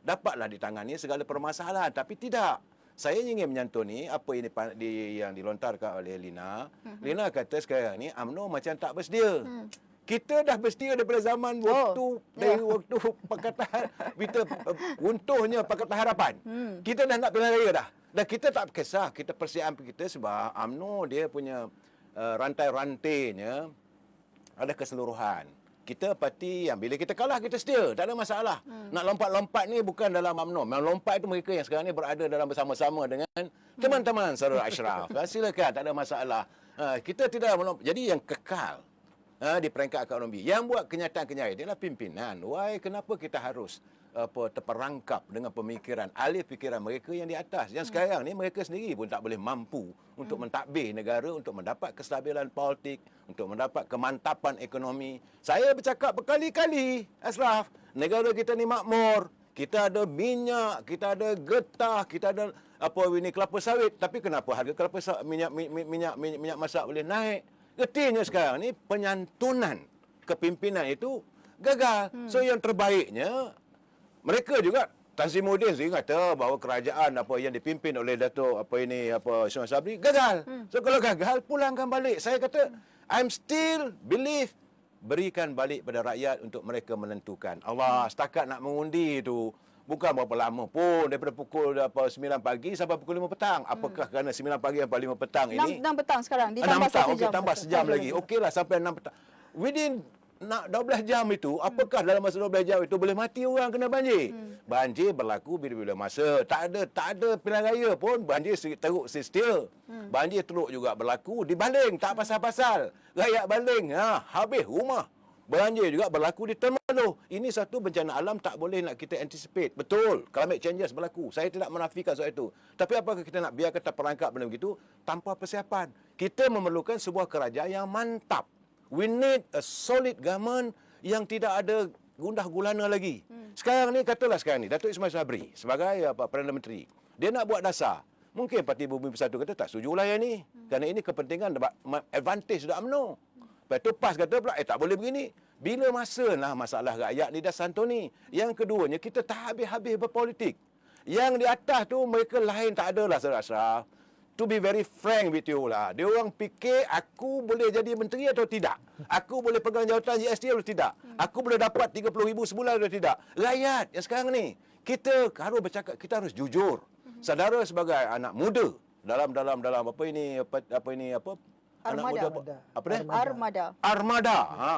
dapatlah ditangani segala permasalahan. Tapi tidak. Saya ingin menyantuni apa yang dilontarkan oleh Lina. Lina kata sekarang ni UMNO macam tak bersedia. Kita dah bersedia daripada zaman dari waktu Pakatan, kita runtuhnya Pakatan Harapan. Kita dah nak pilihan raya dah. Dan kita tak kisah, kita persiapan kita sebab UMNO dia punya rantai-rantainya ada keseluruhan. Kita parti yang bila kita kalah kita setia, tak ada masalah. Nak lompat-lompat ni bukan dalam UMNO. Memang lompat itu mereka yang sekarang ni berada dalam bersama-sama dengan teman-teman saudara Ashraf. Silakan, tak ada masalah. Kita tidak melompat. Jadi yang kekal di peringkat ekonomi, yang buat kenyataan-kenyataan adalah pimpinan. Why kenapa kita harus terperangkap dengan pemikiran, alih fikiran mereka yang di atas. Yang sekarang ni mereka sendiri pun tak boleh mampu untuk mentadbir negara, untuk mendapat kestabilan politik, untuk mendapat kemantapan ekonomi. Saya bercakap berkali-kali, Ashraf, negara kita ni makmur. Kita ada minyak, kita ada getah, kita ada kelapa sawit. Tapi kenapa harga kelapa sawit, minyak masak boleh naik? Getihnya sekarang ni penyantunan kepimpinan itu gagal. So yang terbaiknya mereka juga, Tan Sri Muhyiddin sendiri kata bahawa kerajaan yang dipimpin oleh Datuk Ismail Sabri gagal. So kalau gagal, pulangkan balik. Saya kata, I'm still believe berikan balik pada rakyat untuk mereka menentukan. Allah, setakat nak mengundi itu bukan berapa lama pun, daripada pukul 9 pagi sampai pukul 5 petang. Apakah kerana 9 pagi sampai 5 petang ini? 6 petang sekarang, ditambah 6 petang, 1 jam. tambah sejam lagi. Okeylah sampai 6 petang. Within 12 jam itu, apakah dalam masa 12 jam itu boleh mati orang kena banjir? Banjir berlaku bila-bila masa. Tak ada pilihan raya pun banjir teruk setia. Banjir teruk juga berlaku di Baling, tak pasal-pasal. Rakyat Baling, habis rumah. Banjir juga berlaku di Temerloh. Ini satu bencana alam tak boleh nak kita anticipate. Betul, climate changes berlaku. Saya tidak menafikan soal itu. Tapi apakah kita nak biarkan terperangkap benda begitu tanpa persiapan? Kita memerlukan sebuah kerajaan yang mantap. We need a solid government yang tidak ada gundah gulana lagi. Sekarang ni, katalah sekarang ni, Datuk Ismail Sabri sebagai Perdana Menteri, dia nak buat dasar. Mungkin Parti Bumi Bersatu kata tak setujulah yang ni. Kerana ini kepentingan advantage sudah UMNO. Lepas tu PAS kata pula, tak boleh begini. Bila masa lah masalah rakyat ni dah santuni. Yang keduanya, kita tak habis-habis berpolitik. Yang di atas tu, mereka lain tak adalah, Saudara Ashraf. To be very frank with you lah. Dia orang fikir aku boleh jadi menteri atau tidak. Aku boleh pegang jawatan GST atau tidak. Aku boleh dapat 30,000 sebulan atau tidak. Rakyat yang sekarang ni, kita harus bercakap, kita harus jujur. Saudara sebagai anak muda dalam Armada.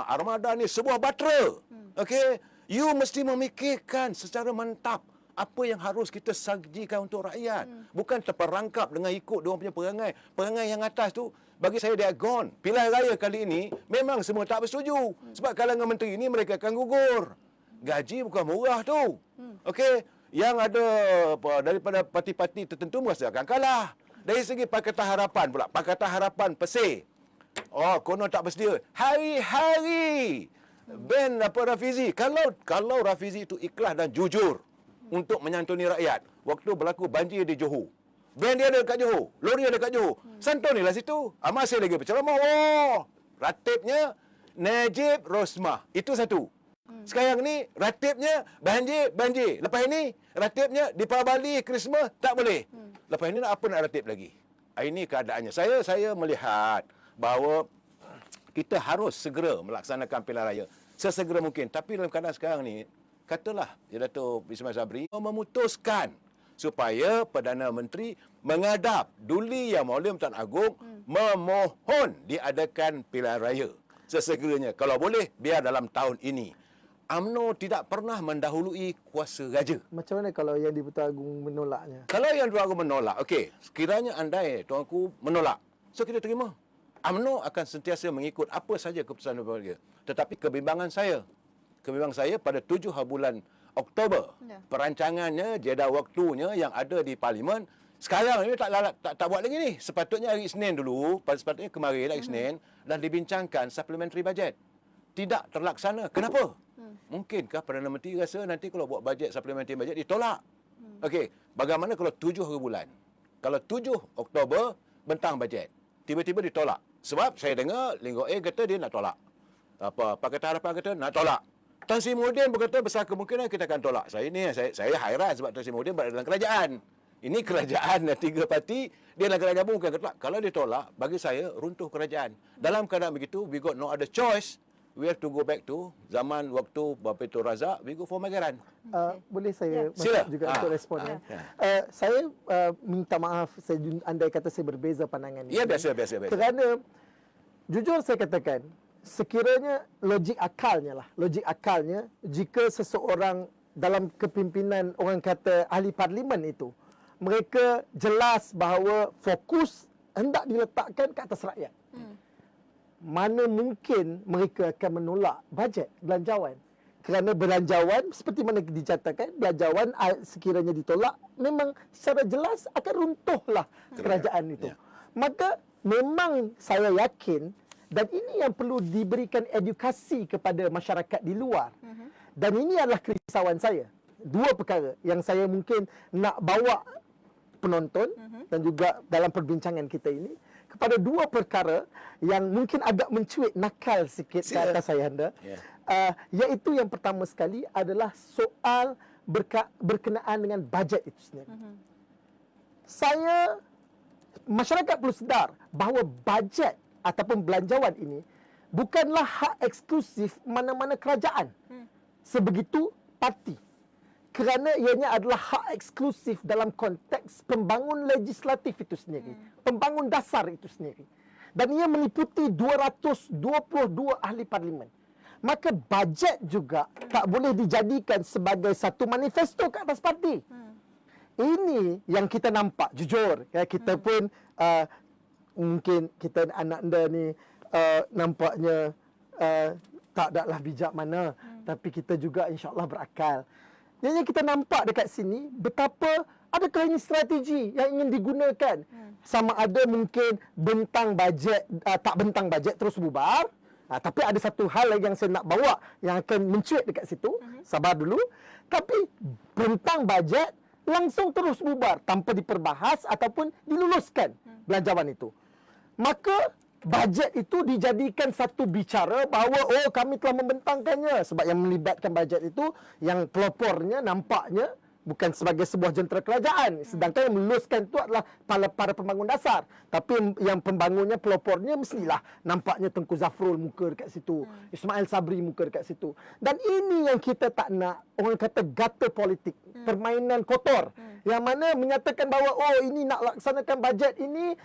Armada ni sebuah batera. Okey, you mesti memikirkan secara mantap Apa yang harus kita sajikan untuk rakyat. Bukan terperangkap dengan ikut diorang punya perangai. Perangai yang atas tu, bagi saya dia gone. Pilihan raya kali ini, memang semua tak bersetuju. Sebab kalangan menteri ini mereka akan gugur. Gaji bukan murah tu. Okey, yang ada daripada parti-parti tertentu merasa akan kalah. Dari segi Pakatan Harapan pula, Pakatan Harapan Pesir. Oh, konon tak bersedia. Hari-hari ban Rafizi. Kalau Rafizi itu ikhlas dan jujur untuk menyantuni rakyat, waktu berlaku banjir di Johor, ban dia ada dekat Johor, lori ada dekat Johor, santunilah situ. Masih lagi berceramah. Oh, ratibnya Najib Rosmah. Itu satu. Sekarang ni ratibnya banjir. Lepas ini ratibnya di Bali Christmas tak boleh. Lepas ini nak apa nak ratib lagi? Ini keadaannya. Saya melihat bahawa kita harus segera melaksanakan pilihan raya sesegera mungkin. Tapi dalam keadaan sekarang ni, katalah Datuk Ismail Sabri memutuskan supaya Perdana Menteri menghadap Duli Yang Mulia Pertuan Agong memohon diadakan pilihan raya sesegeranya. Kalau boleh, biar dalam tahun ini. UMNO tidak pernah mendahului kuasa raja. Macam mana kalau yang di-Pertuan Agong menolaknya? Kalau yang Tuan Agong menolak, okey, sekiranya andai Tuan Agong menolak, so kita terima. UMNO akan sentiasa mengikut apa saja keputusan mereka. Tetapi kebimbangan saya pada 7 bulan Oktober, perancangannya, jeda waktunya yang ada di Parlimen, sekarang ini tak buat lagi ni. Sepatutnya hari Isnin dulu, sepatutnya kemarin hari Isnin, dan dibincangkan supplementary budget. Tidak terlaksana. Kenapa? Mungkinkah Perdana Menteri rasa nanti kalau buat bajet supplementary budget ditolak? Okey, bagaimana kalau 7 bulan? Kalau 7 Oktober bentang bajet, tiba-tiba ditolak. Sebab saya dengar Linggo A kata dia nak tolak. Pakatan Harapan kata nak tolak. Tan Sri Muhyiddin berkata besar kemungkinan kita akan tolak. Saya hairan sebab Tan Sri Muhyiddin berada dalam kerajaan. Ini kerajaan 3 parti, dia dalam kerajaan pun bukan tolak. Kalau dia tolak, bagi saya runtuh kerajaan. Dalam keadaan begitu, we got no other choice. We have to go back to zaman waktu Bapa Tun Razak, we go for Magaran. Boleh saya Sila. juga untuk respon? Saya minta maaf, andai kata saya berbeza pandangan. Ya, biasa. Kerana, jujur saya katakan, sekiranya logik akalnya, jika seseorang dalam kepimpinan orang kata ahli parlimen itu, mereka jelas bahawa fokus hendak diletakkan ke atas rakyat. Mana mungkin mereka akan menolak bajet belanjawan? Kerana belanjawan, seperti mana dicatatkan, belanjawan sekiranya ditolak, memang secara jelas akan runtuhlah kerajaan itu. Maka memang saya yakin, dan ini yang perlu diberikan edukasi kepada masyarakat di luar. Dan ini adalah kerisauan saya. 2 perkara yang saya mungkin nak bawa penonton dan juga dalam perbincangan kita ini, kepada 2 perkara yang mungkin agak mencuit nakal sikit ke atas saya anda. Iaitu yang pertama sekali adalah soal berkenaan dengan bajet itu sendiri. Masyarakat perlu sedar bahawa bajet ataupun belanjawan ini bukanlah hak eksklusif mana-mana kerajaan. Sebegitu parti. Kerana ianya adalah hak eksklusif dalam konteks pembangun legislatif itu sendiri. Pembangun dasar itu sendiri. Dan ia meliputi 222 ahli parlimen. Maka bajet juga tak boleh dijadikan sebagai satu manifesto ke atas parti. Ini yang kita nampak, jujur. Kita pun, mungkin kita anak anda ni nampaknya tak adalah bijak mana. Tapi kita juga insyaAllah berakal. Yang kita nampak dekat sini, betapa adakah ini strategi yang ingin digunakan. Sama ada mungkin bentang bajet, tak bentang bajet terus bubar. Tapi ada satu hal lagi yang saya nak bawa yang akan mencuit dekat situ. Sabar dulu. Tapi bentang bajet langsung terus bubar tanpa diperbahas ataupun diluluskan belanjawan itu. Maka bajet itu dijadikan satu bicara bahawa kami telah membentangkannya, sebab yang melibatkan bajet itu yang pelopornya nampaknya bukan sebagai sebuah jentera kerajaan, sedangkan yang meluluskan itu adalah para pembangun dasar. Tapi yang pembangunnya, pelopornya mestilah nampaknya Tengku Zafrul muka dekat situ, Ismail Sabri muka dekat situ. Dan ini yang kita tak nak, orang kata gutter politik, permainan kotor, yang mana menyatakan bahawa ini nak laksanakan bajet ini,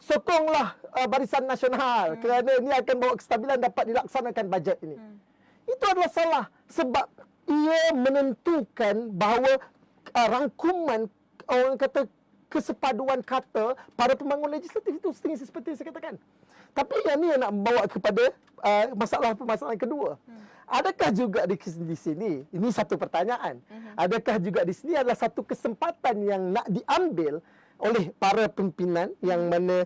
sokonglah Barisan Nasional kerana ini akan bawa kestabilan dapat dilaksanakan bajet ini. Itu adalah salah, sebab ia menentukan bahawa rangkuman, orang kata kesepaduan kata para pembangun legislatif itu seperti yang saya katakan. Tapi yang ni yang nak membawa kepada permasalahan kedua. Adakah juga di sini, ini satu pertanyaan, adakah juga di sini adalah satu kesempatan yang nak diambil oleh para pimpinan yang mana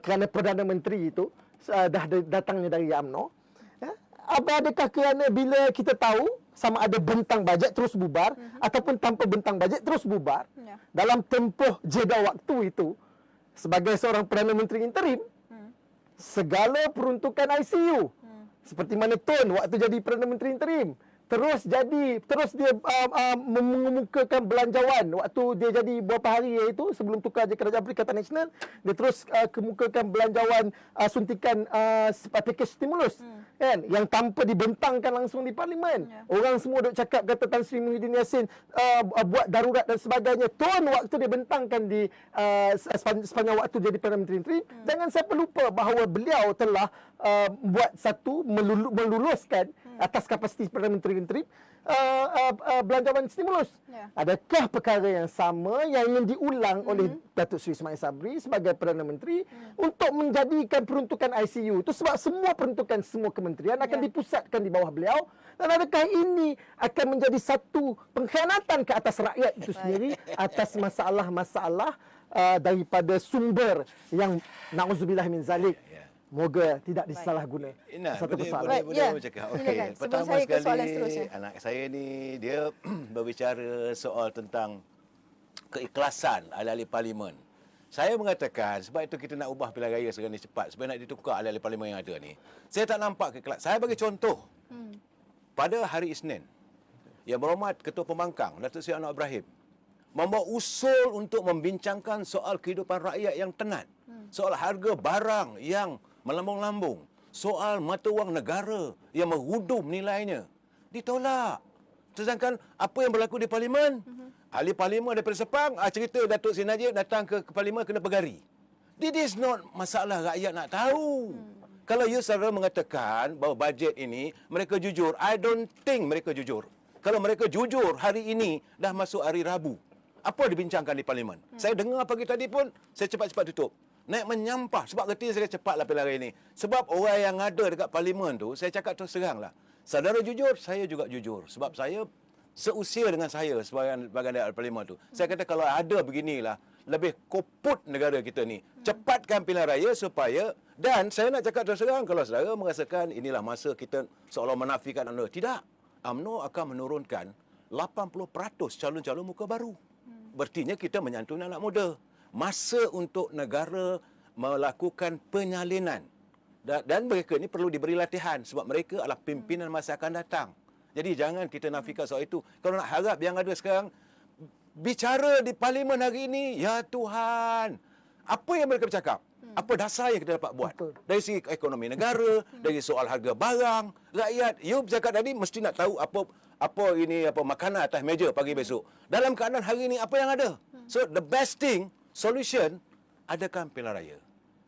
kerana Perdana Menteri itu dah datangnya dari UMNO, adakah kerana bila kita tahu sama ada bentang bajet terus bubar ataupun tanpa bentang bajet terus bubar, dalam tempoh jeda waktu itu sebagai seorang Perdana Menteri interim, segala peruntukan ICU seperti mana Tun waktu jadi Perdana Menteri interim terus dia mengemukakan belanjawan waktu dia jadi beberapa hari iaitu sebelum tukar je Kerajaan Perikatan Nasional, dia terus kemukakan belanjawan suntikan package stimulus kan, yang tanpa dibentangkan langsung di Parlimen. Orang semua duk cakap kata Tan Sri Muhyiddin Yassin buat darurat dan sebagainya. Tuan waktu dia bentangkan di sepanjang waktu jadi Perdana Menteri interim, jangan siapa lupa bahawa beliau telah buat satu meluluskan atas kapasiti Perdana Menteri interim belanjawan stimulus. Adakah perkara yang sama yang ingin diulang oleh Datuk Seri Ismail Sabri sebagai Perdana Menteri untuk menjadikan peruntukan ICU itu, sebab semua peruntukan semua kementerian akan dipusatkan di bawah beliau, dan adakah ini akan menjadi satu pengkhianatan ke atas rakyat itu sendiri atas masalah-masalah daripada sumber yang na'udzubillah min zalik. Moga tidak disalahguna. Satu persoalan. Boleh cakap. Okey, pertama saya ke soalan sekali seterusnya. anak saya ni dia berbicara soal tentang keikhlasan ahli-ahli parlimen. Saya mengatakan sebab itu kita nak ubah pilihan raya segera ni cepat supaya nak ditukar ahli-ahli parlimen yang ada ni. Saya tak nampak keikhlasan. Saya bagi contoh. Pada hari Isnin, Yang Berhormat Ketua Pembangkang Datuk Seri Anwar Ibrahim membawa usul untuk membincangkan soal kehidupan rakyat yang tenat, soal harga barang yang melambung-lambung, soal mata wang negara yang merudum nilainya. Ditolak. Sedangkan apa yang berlaku di Parlimen, ahli Parlimen daripada Sepang cerita Datuk Seri Najib datang ke Parlimen kena bergari. This is not masalah rakyat nak tahu. Kalau you saudara mengatakan bahawa bajet ini mereka jujur, I don't think mereka jujur. Kalau mereka jujur, hari ini dah masuk hari Rabu, apa dibincangkan di Parlimen? Saya dengar pagi tadi pun, saya cepat-cepat tutup. Naik menyampah. Sebab kerti saya cepatlah pilihan hari ini. Sebab orang yang ada dekat Parlimen tu, saya cakap terus terang lah. Saudara jujur, saya juga jujur. Sebab saya seusia dengan saya sebagai daerah Parlimen tu. Saya kata kalau ada beginilah, lebih koput negara kita ni. Cepatkan pilihan raya supaya, dan saya nak cakap terus terang, kalau saudara merasakan inilah masa kita seolah menafikan UMNO. Tidak. UMNO akan menurunkan 80% calon-calon muka baru. Berartinya kita menyantuni anak muda. Masa untuk negara melakukan penyalinan. Dan mereka ni perlu diberi latihan sebab mereka adalah pimpinan masa akan datang. Jadi jangan kita nafikan soal itu. Kalau nak harap yang ada sekarang bicara di Parlimen hari ini, ya Tuhan, apa yang mereka bercakap? Apa dasar yang kita dapat buat? Dari segi ekonomi negara, dari soal harga barang, rakyat. You bercakap tadi mesti nak tahu apa makanan atas meja pagi besok. Dalam keadaan hari ini apa yang ada? So the best thing, solution, adakan pilihan raya.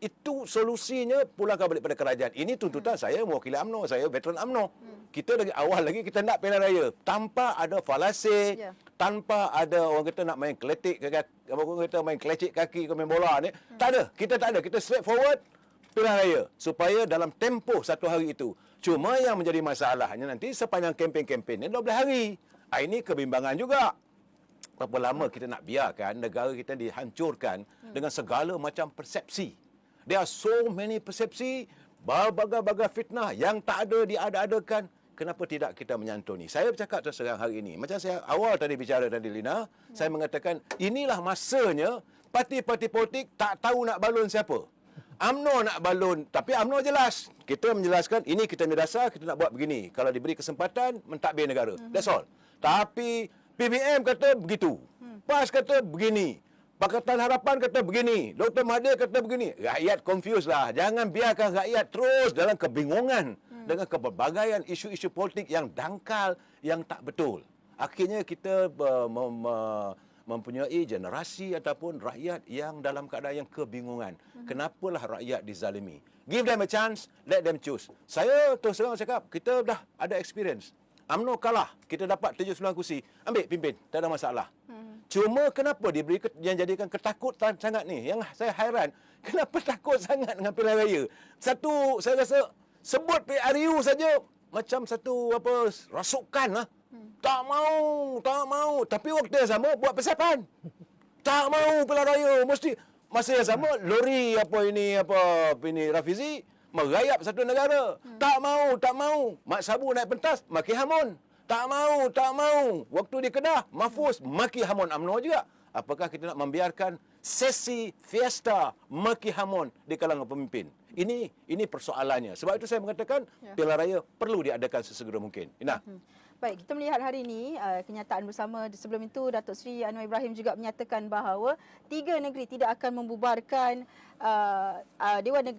Itu solusinya, pulangkan balik pada kerajaan. Ini tuntutan saya mewakili UMNO, saya veteran UMNO. Kita dari awal lagi kita nak pilihan raya tanpa ada falase, tanpa ada orang kata nak main keletik orang kata main kelecik kaki ke main bola ni. Tak ada. Kita tak ada. Kita straight forward pilihan raya supaya dalam tempoh satu hari itu. Cuma yang menjadi masalahnya nanti sepanjang kempen-kempen ni 12 hari. Ini kebimbangan juga. Berapa lama kita nak biarkan negara kita dihancurkan dengan segala macam persepsi. There are so many persepsi, berbagai-bagai fitnah yang tak ada diada-adakan. Kenapa tidak kita menyantuni? Saya bercakap terus terang hari ini. Macam saya awal tadi bicara tadi Lina, saya mengatakan inilah masanya parti-parti politik tak tahu nak balon siapa. UMNO nak balon, tapi UMNO jelas. Kita menjelaskan ini kita punya dasar, kita nak buat begini. Kalau diberi kesempatan, mentadbir negara. That's all. Tapi PBM kata begitu. PAS kata begini. Pakatan Harapan kata begini. Dr. Mahathir kata begini. Rakyat confused lah. Jangan biarkan rakyat terus dalam kebingungan dengan kepelbagaian isu-isu politik yang dangkal, yang tak betul. Akhirnya kita mempunyai generasi ataupun rakyat yang dalam keadaan yang kebingungan. Kenapalah rakyat dizalimi? Give them a chance, let them choose. Saya terus terang cakap, kita dah ada experience. UMNO kalah, kita dapat 79 kursi. Ambil pimpin, tak ada masalah. Cuma kenapa yang jadikan ketakutan sangat ni? Yang saya hairan, kenapa takut sangat dengan pilihan raya? Satu, saya rasa sebut PRU saja macam satu rasukan lah. Tak mau. Tapi waktu yang sama buat persiapan. Tak mau pilihan raya, mesti masa yang sama lori ini Rafizi merayap satu negara. Tak mau. Mak Sabu naik pentas, maki Hamun. Tak mau. Waktu di Kedah, Mahfuz maki Hamun UMNO juga. Apakah kita nak membiarkan sesi fiesta maki Hamun di kalangan pemimpin? Ini persoalannya. Sebab itu saya mengatakan pilihan raya perlu diadakan sesegera mungkin. Ina. Baik, kita melihat hari ini kenyataan bersama. Sebelum itu Datuk Seri Anwar Ibrahim juga menyatakan bahawa 3 negeri tidak akan membubarkan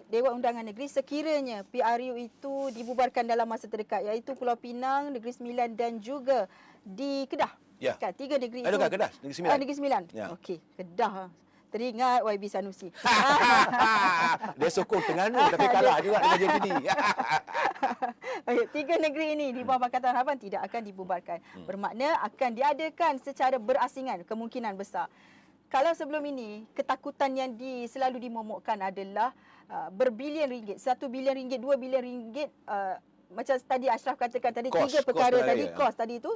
Dewan Undangan Negeri sekiranya PRU itu dibubarkan dalam masa terdekat, iaitu Pulau Pinang, Negeri Sembilan dan juga di Kedah. Ya. Kan, 3 negeri itu. Adakah Kedah? Negeri Sembilan? Negeri Sembilan. Ya. Okey, Kedah. Teringat YB Sanusi. Dia sokong Terengganu tapi kalah juga dengan JPD. Okay, 3 negeri ini di bawah Pakatan Harapan tidak akan dibubarkan. Bermakna akan diadakan secara berasingan, kemungkinan besar. Kalau sebelum ini, ketakutan yang selalu dimomokkan adalah berbilion ringgit, 1 bilion ringgit, 2 bilion ringgit, macam tadi Ashraf katakan tadi, 3 perkara tadi, kos tadi itu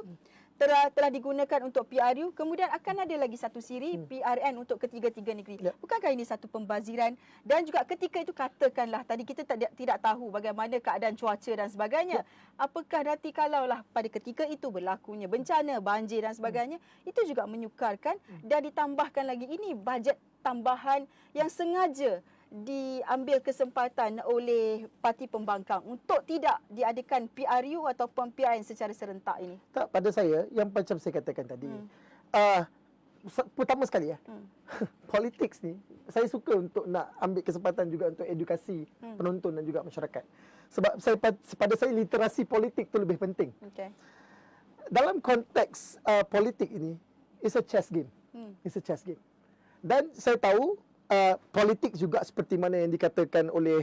telah digunakan untuk PRU, kemudian akan ada lagi satu siri PRN untuk ketiga-tiga negeri. Bukankah ini satu pembaziran? Dan juga ketika itu katakanlah tadi kita tidak tahu bagaimana keadaan cuaca dan sebagainya. Apakah nanti kalaulah pada ketika itu berlakunya bencana, banjir dan sebagainya, itu juga menyukarkan dan ditambahkan lagi ini bajet tambahan yang sengaja diambil kesempatan oleh parti pembangkang untuk tidak diadakan PRU ataupun PRN secara serentak ini? Tak, pada saya, yang macam saya katakan tadi, pertama sekali politik ni, saya suka untuk nak ambil kesempatan juga untuk edukasi penonton dan juga masyarakat. Sebab pada saya literasi politik tu lebih penting. Okay. Dalam konteks politik ini, it's a chess game. It's a chess game. Dan saya tahu politik juga seperti mana yang dikatakan oleh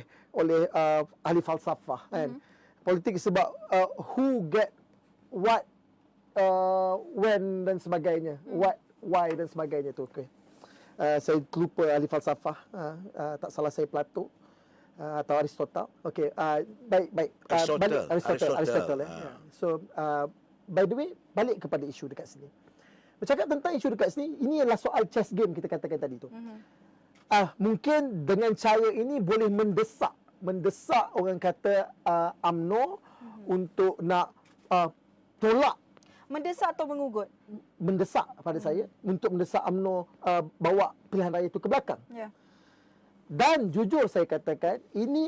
ahli falsafah kan. Politik sebab who get what, when dan sebagainya, what, why dan sebagainya tu. Okay. Saya lupa ahli falsafah, tak salah saya Plato atau Aristotle. Okey, baik. Aristotle. So by the way, balik kepada isu dekat sini. Bercakap tentang isu dekat sini, ini adalah soal chess game kita katakan tadi tu. Mungkin dengan cara ini boleh mendesak orang kata UMNO untuk nak tolak. Mendesak atau mengugut? Mendesak pada saya untuk mendesak UMNO bawa pilihan raya itu ke belakang. Ya. Dan jujur saya katakan, ini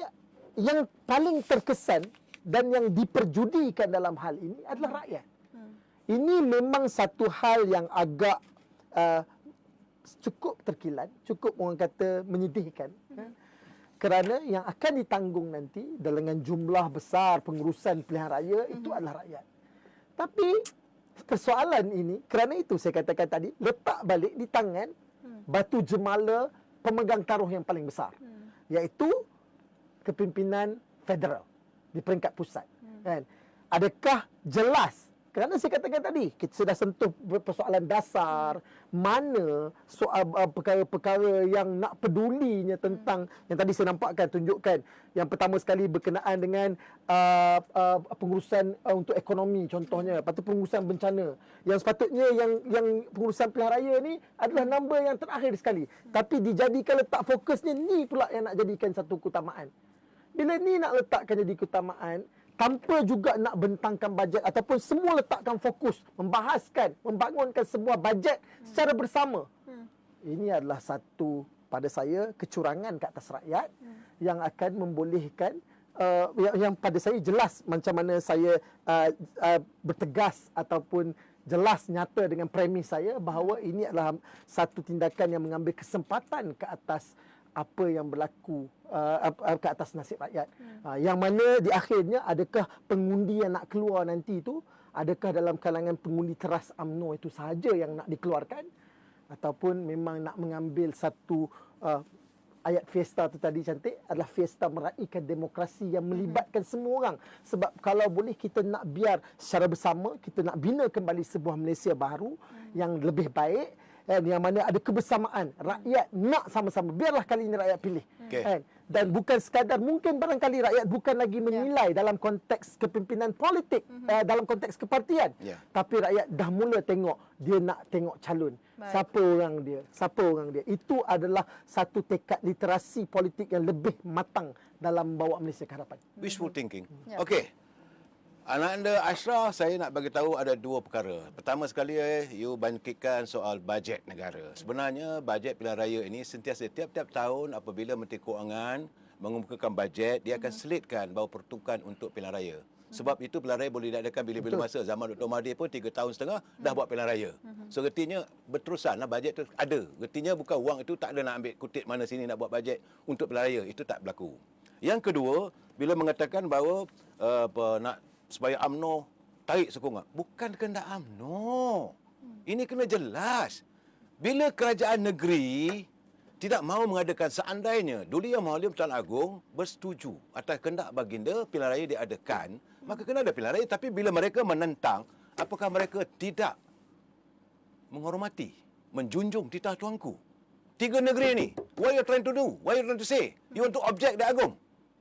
yang paling terkesan dan yang diperjudikan dalam hal ini adalah rakyat. Ini memang satu hal yang agak cukup terkilan, cukup orang kata menyedihkan. Kerana yang akan ditanggung nanti dengan jumlah besar pengurusan pilihan raya itu adalah rakyat. Tapi persoalan ini, kerana itu saya katakan tadi, letak balik di tangan batu jemala pemegang taruh yang paling besar, iaitu kepimpinan federal di peringkat pusat. Kan? Adakah jelas? Kerana saya katakan tadi, kita sudah sentuh persoalan dasar, mana soal perkara-perkara yang nak pedulinya tentang, yang tadi saya nampakkan, tunjukkan. Yang pertama sekali berkenaan dengan pengurusan untuk ekonomi contohnya, lepas tu pengurusan bencana. Yang sepatutnya yang pengurusan pilihan raya ni adalah number yang terakhir sekali. Tapi dijadikan letak fokusnya, ni pula yang nak jadikan satu keutamaan. Bila ni nak letakkan jadi keutamaan, tanpa juga nak bentangkan bajet ataupun semua letakkan fokus membahaskan, membangunkan sebuah bajet secara bersama. Ini adalah satu, pada saya, kecurangan ke atas rakyat yang akan membolehkan, yang pada saya jelas macam mana saya bertegas ataupun jelas nyata dengan premis saya bahawa ini adalah satu tindakan yang mengambil kesempatan ke atas apa yang berlaku ke atas nasib rakyat. Yang mana di akhirnya, adakah pengundi yang nak keluar nanti itu, adakah dalam kalangan pengundi teras UMNO itu sahaja yang nak dikeluarkan, ataupun memang nak mengambil satu ayat fiesta tu tadi cantik, adalah fiesta meraihkan demokrasi yang melibatkan semua orang. Sebab kalau boleh kita nak biar secara bersama, kita nak bina kembali sebuah Malaysia baru yang lebih baik, yang mana ada kebersamaan. Rakyat nak sama-sama. Biarlah kali ini rakyat pilih. Okey. Dan bukan sekadar, mungkin barangkali rakyat bukan lagi menilai dalam konteks kepimpinan politik, dalam konteks kepartian. Tapi rakyat dah mula tengok, dia nak tengok calon. Baik. Siapa orang dia? Siapa orang dia? Itu adalah satu tekad literasi politik yang lebih matang dalam bawa Malaysia ke hadapan. Wishful thinking. Ya. Okey. Anak anda Ashraf, saya nak bagi tahu ada dua perkara. Pertama sekali, you bangkitkan soal bajet negara. Sebenarnya bajet pilihan raya ini sentiasa tiap-tiap tahun apabila Menteri Kewangan mengemukakan bajet, dia akan selitkan bahawa peruntukan untuk pilihan raya. Sebab itu pilihan raya boleh diadakan bila-bila masa. Zaman Dr. Mahathir pun 3 tahun setengah dah buat pilihan raya. So gertinya berterusanlah bajet tu ada. Gertinya bukan wang itu tak ada nak ambil kutip mana sini nak buat bajet untuk pilihan raya. Itu tak berlaku. Yang kedua, bila mengatakan bahawa nak supaya UMNO tarik sokongan. Bukan kehendak UMNO. Ini kena jelas. Bila kerajaan negeri tidak mahu mengadakan, seandainya Duli Yang Mulia Pertuan Agong bersetuju atas kehendak baginda pilihan raya diadakan, maka kena ada pilihan raya. Tapi bila mereka menentang, apakah mereka tidak menghormati, menjunjung titah tuanku? 3 negeri ini, what you trying to do? What you trying to say? You want to object the Agong?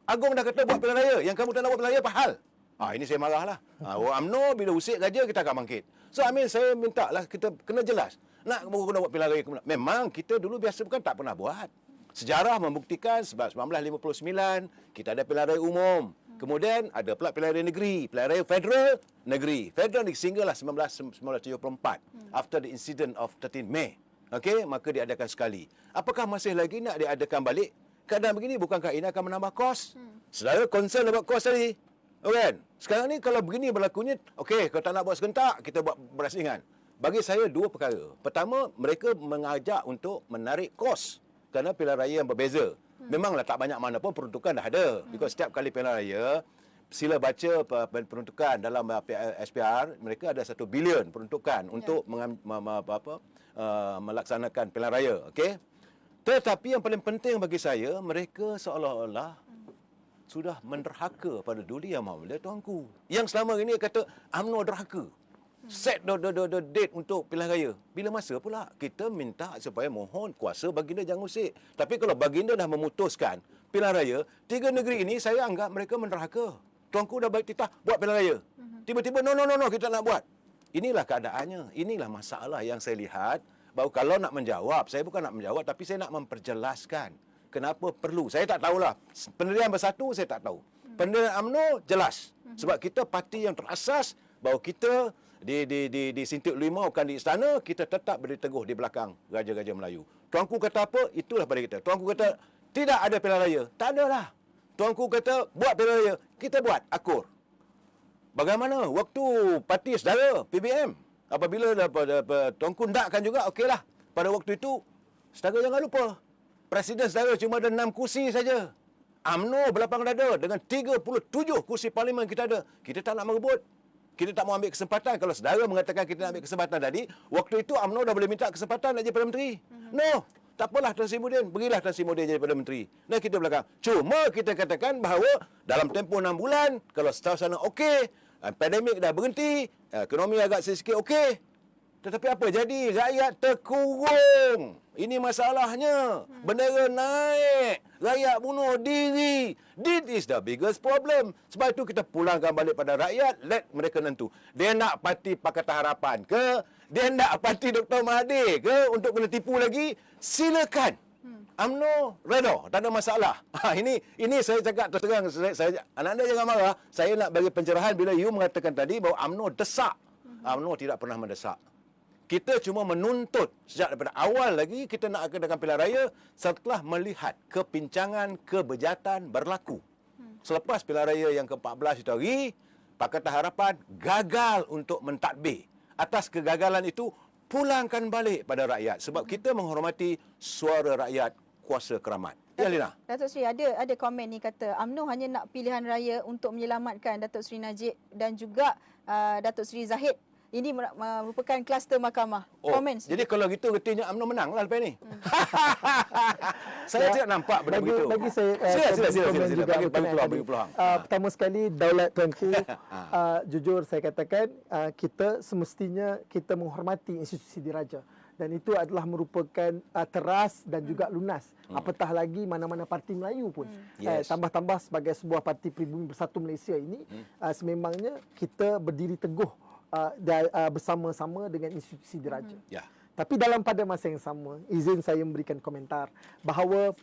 Agong dah kata buat pilihan raya. Yang kamu tak nak buat pilihan raya, apa hal? Ini saya marahlah. UMNO bila usik saja kita akan bangkit. So saya minta lah kita kena jelas. Nak kena buat pilihan raya. Memang kita dulu biasa bukan tak pernah buat. Sejarah membuktikan sebab 1959 kita ada pilihan raya umum. Kemudian ada pula pilihan raya negeri, pilihan raya federal negeri. Federal negeri sehinggalah 1974 after the incident of 13 Mei. Okey, maka diadakan sekali. Apakah masih lagi nak diadakan balik? Keadaan begini bukankah ini akan menambah kos? Saudara concern about kos tadi. Kan? Sekarang ni kalau begini berlakunya, okey, kalau tak nak buat serentak, kita buat berasingan. Bagi saya dua perkara. Pertama, mereka mengajak untuk menarik kos kerana pilihan raya yang berbeza. Memanglah tak banyak mana pun peruntukan dah ada. Because setiap kali pilihan raya, sila baca peruntukan dalam SPR, mereka ada 1 bilion peruntukan untuk melaksanakan pilihan raya. Okey? Tetapi yang paling penting bagi saya, mereka seolah-olah sudah menderhaka pada Duli Yang Mulia tuanku. Yang selama ini kata UMNO derhaka. Set the date untuk pilihan raya. Bila masa pula kita minta supaya mohon kuasa baginda jangan usik. Tapi kalau baginda dah memutuskan pilihan raya, 3 negeri ini saya anggap mereka menderhaka. Tuanku dah baik titah buat pilihan raya. Tiba-tiba no kita nak buat. Inilah keadaannya. Inilah masalah yang saya lihat. Bahawa kalau nak menjawab, saya bukan nak menjawab tapi saya nak memperjelaskan. Kenapa perlu? Saya tak tahulah. Pendirian Bersatu saya tak tahu. Pendirian UMNO jelas. Sebab kita parti yang terasas bahawa kita di Sintik Limau bukan di istana, kita tetap berdiri teguh di belakang Raja-Raja Melayu. Tuanku kata apa? Itulah pada kita. Tuanku kata tidak ada pilihan raya. Tak adalah. Tuanku kata buat pilihan raya. Kita buat akur. Bagaimana? Waktu parti saudara PBM, apabila tuanku ndakkan juga, okeylah. Pada waktu itu, saudara jangan lupa, Presiden saudara cuma ada 6 kursi saja. UMNO berlapang dada dengan 37 kursi parlimen kita ada. Kita tak nak merebut. Kita tak mau ambil kesempatan. Kalau saudara mengatakan kita nak ambil kesempatan tadi, waktu itu UMNO dah boleh minta kesempatan nak jadi Perdana Menteri. No, tak apalah Tan Sri Muhyiddin. Berilah Tan Sri Muhyiddin jadi Perdana Menteri. Dan kita belakang. Cuma kita katakan bahawa dalam tempoh 6 bulan, kalau suasana okey, pandemik dah berhenti, ekonomi agak sikit okey. Tetapi apa jadi? Rakyat terkurung. Ini masalahnya. Bendera naik. Rakyat bunuh diri. This is the biggest problem. Sebab itu kita pulangkan balik pada rakyat. Let mereka nentu. Dia nak parti Pakatan Harapan ke? Dia nak parti Dr. Mahathir ke? Untuk kena tipu lagi? Silakan. UMNO reda, tak ada masalah. Ini saya cakap terus terang. Anak anda jangan marah. Saya nak bagi pencerahan bila you mengatakan tadi bahawa UMNO desak. UMNO tidak pernah mendesak. Kita cuma menuntut sejak daripada awal lagi kita nak adakan pilihan raya setelah melihat kepincangan, kebejatan berlaku. Selepas pilihan raya yang ke-14 itu hari, Pakatan Harapan gagal untuk mentadbir. Atas kegagalan itu, pulangkan balik pada rakyat. Sebab kita menghormati suara rakyat kuasa keramat. Ya, Lina. Datuk Seri, ada komen ni kata UMNO hanya nak pilihan raya untuk menyelamatkan Datuk Seri Najib dan juga Datuk Seri Zahid. Ini merupakan kluster mahkamah. Komen sikit. Jadi kalau gitu artinya UMNO menang lah lepas ni. Saya tidak nampak benda begitu. Bagi saya sila. Bagi peluang. Pertama sekali, daulat tuanku, jujur saya katakan, kita semestinya kita menghormati institusi diraja. dan itu adalah merupakan teras dan juga lunas. Apatah lagi mana-mana parti Melayu pun. Yes. Tambah-tambah sebagai sebuah parti Pribumi Bersatu Malaysia ini, sememangnya kita berdiri teguh bersama-sama dengan institusi diraja. Ya. Tapi dalam pada masa yang sama, izin saya memberikan komentar bahawa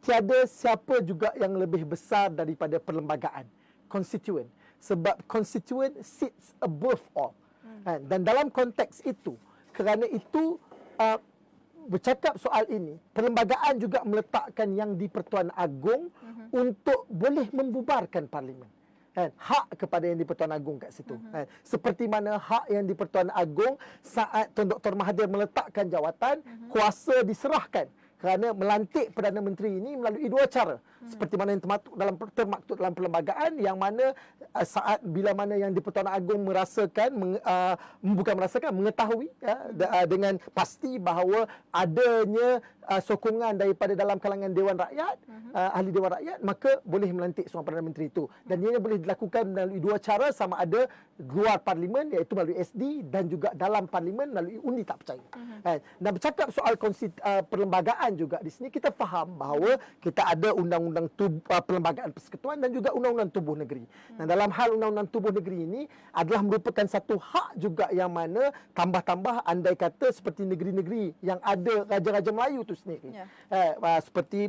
tiada siapa juga yang lebih besar daripada perlembagaan, constituent. Sebab constituent sits above all. Dan dalam konteks itu, kerana itu bercakap soal ini, perlembagaan juga meletakkan yang di Pertuan Agong untuk boleh membubarkan parlimen. Hak kepada yang di Pertuan Agong kat situ. Seperti mana hak yang di Pertuan Agong saat Tun Dr. Mahathir meletakkan jawatan, kuasa diserahkan kerana melantik Perdana Menteri ini melalui dua cara. Seperti mana yang termaktub dalam perlembagaan, yang mana saat bila mana yang di Pertuan Agong mengetahui dengan pasti bahawa adanya sokongan daripada dalam kalangan Dewan Rakyat, ahli Dewan Rakyat, maka boleh melantik seorang Perdana Menteri itu. Dan ia boleh dilakukan melalui dua cara, sama ada luar parlimen iaitu melalui SD, dan juga dalam parlimen melalui undi tak percaya. Dan bercakap soal perlembagaan juga di sini, kita faham bahawa kita ada undang-undang perlembagaan persekutuan dan juga undang-undang tubuh negeri. Dan dalam hal undang-undang tubuh negeri ini adalah merupakan satu hak juga yang mana tambah-tambah andai kata seperti negeri-negeri yang ada raja-raja Melayu itu sendiri. Seperti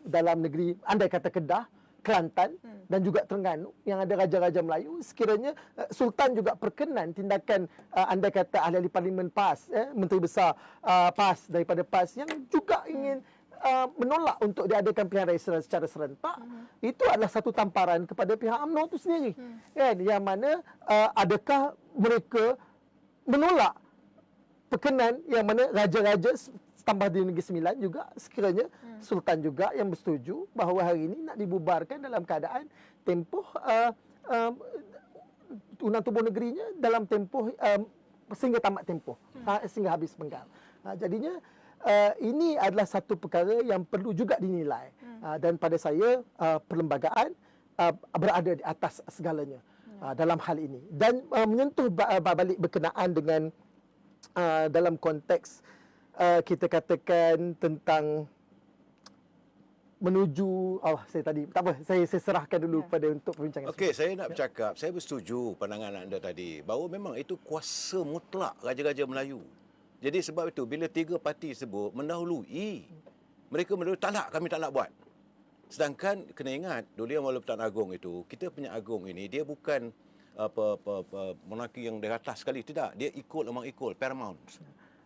dalam negeri andai kata Kedah, Kelantan dan juga Terengganu yang ada raja-raja Melayu, sekiranya Sultan juga perkenan tindakan andai kata ahli-ahli parlimen PAS, Menteri Besar PAS daripada PAS yang juga ingin menolak untuk diadakan pilihan raya secara serentak, itu adalah satu tamparan kepada pihak UMNO itu sendiri. Kan, yang mana adakah mereka menolak perkenan yang mana raja-raja tambah di Negeri Sembilan juga sekiranya Sultan juga yang bersetuju bahawa hari ini nak dibubarkan dalam keadaan tempoh undang tubuh negerinya dalam tempoh sehingga tamat tempoh, sehingga habis penggal. Jadinya ini adalah satu perkara yang perlu juga dinilai. Dan pada saya perlembagaan berada di atas segalanya dalam hal ini. Dan menyentuh balik berkenaan dengan dalam konteks kita katakan tentang menuju saya tadi tak apa, saya serahkan dulu pada untuk perbincangan. Okey, saya nak bercakap, saya bersetuju pandangan anda tadi bahawa memang itu kuasa mutlak raja-raja Melayu. Jadi sebab itu bila tiga parti tersebut mendahului, mereka kami tak nak buat. Sedangkan kena ingat, dulu yang Mula Pertuan Agong itu, kita punya Agong ini dia bukan monarki yang di atas sekali, tidak. Dia memang paramount.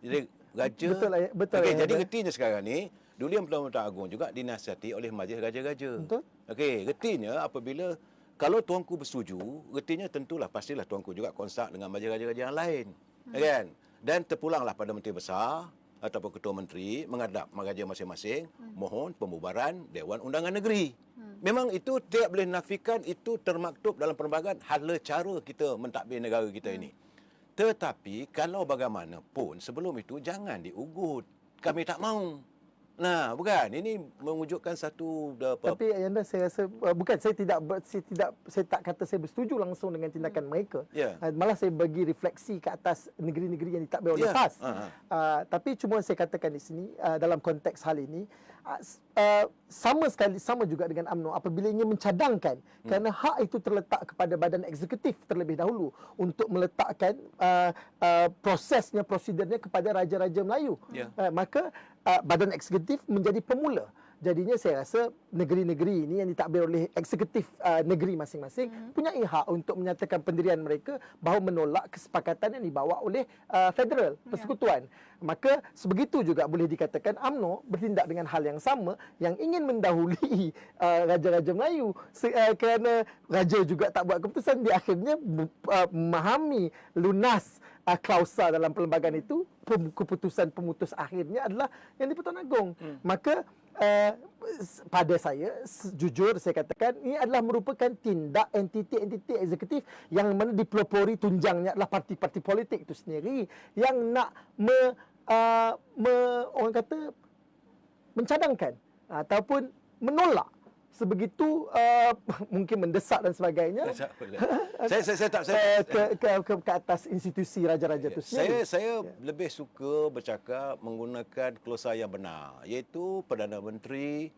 Jadi raja. Betul. Okay, jadi retinya sekarang ni, dulu yang Pertuan Agong juga dinasihati oleh majlis raja-raja. Betul. Okey, retinya apabila kalau tuanku bersetuju, retinya tentulah pastilah tuanku juga konsult dengan majlis raja-raja yang lain. Kan? Dan terpulanglah pada Menteri Besar ataupun Ketua Menteri menghadap raja masing-masing mohon pembubaran Dewan Undangan Negeri. Memang itu tidak boleh nafikan, itu termaktub dalam perlembagaan hala cara kita mentadbir negara kita ini. Tetapi kalau bagaimanapun sebelum itu jangan diugut. Kami tak mahu. Nah, bukan. Ini mewujudkan satu tapi Ayanda, saya rasa bukan saya tak kata saya bersetuju langsung dengan tindakan mereka. Malah saya bagi refleksi ke atas negeri-negeri yang ditadbir oleh PAS. Tapi cuma saya katakan di sini dalam konteks hal ini sama juga dengan UMNO apabila ingin mencadangkan kerana hak itu terletak kepada badan eksekutif terlebih dahulu untuk meletakkan prosesnya, prosedurnya kepada raja-raja Melayu. Maka badan eksekutif menjadi pemula. Jadinya saya rasa negeri-negeri ini yang ditadbir oleh eksekutif negeri masing-masing punya hak untuk menyatakan pendirian mereka bahawa menolak kesepakatan yang dibawa oleh federal, persekutuan. Maka sebegitu juga boleh dikatakan UMNO bertindak dengan hal yang sama yang ingin mendahului raja-raja Melayu kerana raja juga tak buat keputusan, dia akhirnya memahami lunas klausa dalam perlembagaan itu, keputusan pemutus akhirnya adalah yang di Pertuan Agong. Maka pada saya, jujur saya katakan, ini adalah merupakan tindak entiti-entiti eksekutif yang mana dipelopori tunjangnya adalah parti-parti politik itu sendiri yang nak orang kata mencadangkan ataupun menolak sebegitu mungkin mendesak dan sebagainya Saya tak saya ke atas institusi raja-raja itu sendiri. Saya lebih suka bercakap menggunakan klausa yang benar, iaitu Perdana Menteri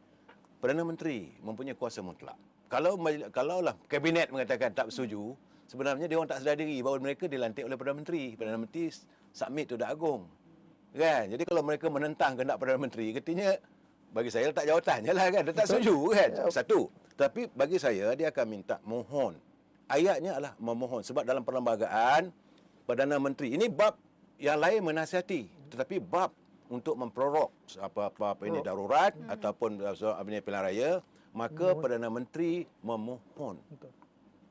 mempunyai kuasa mutlak. Kalaulah kabinet mengatakan tak bersetuju, sebenarnya dia orang tak sedar diri bahawa mereka dilantik oleh Perdana Menteri. Perdana Menteri submit tu Dak Agong. Kan? Jadi kalau mereka menentang kehendak Perdana Menteri, katanya bagi saya letak jawatannya lah kan. Dia tak setuju kan. Satu. Tapi bagi saya dia akan minta mohon. Ayatnya adalah memohon. Sebab dalam perlembagaan Perdana Menteri, ini bab yang lain menasihati. Tetapi bab untuk memprorok apa-apa ini darurat ataupun pilihan raya, maka Perdana Menteri memohon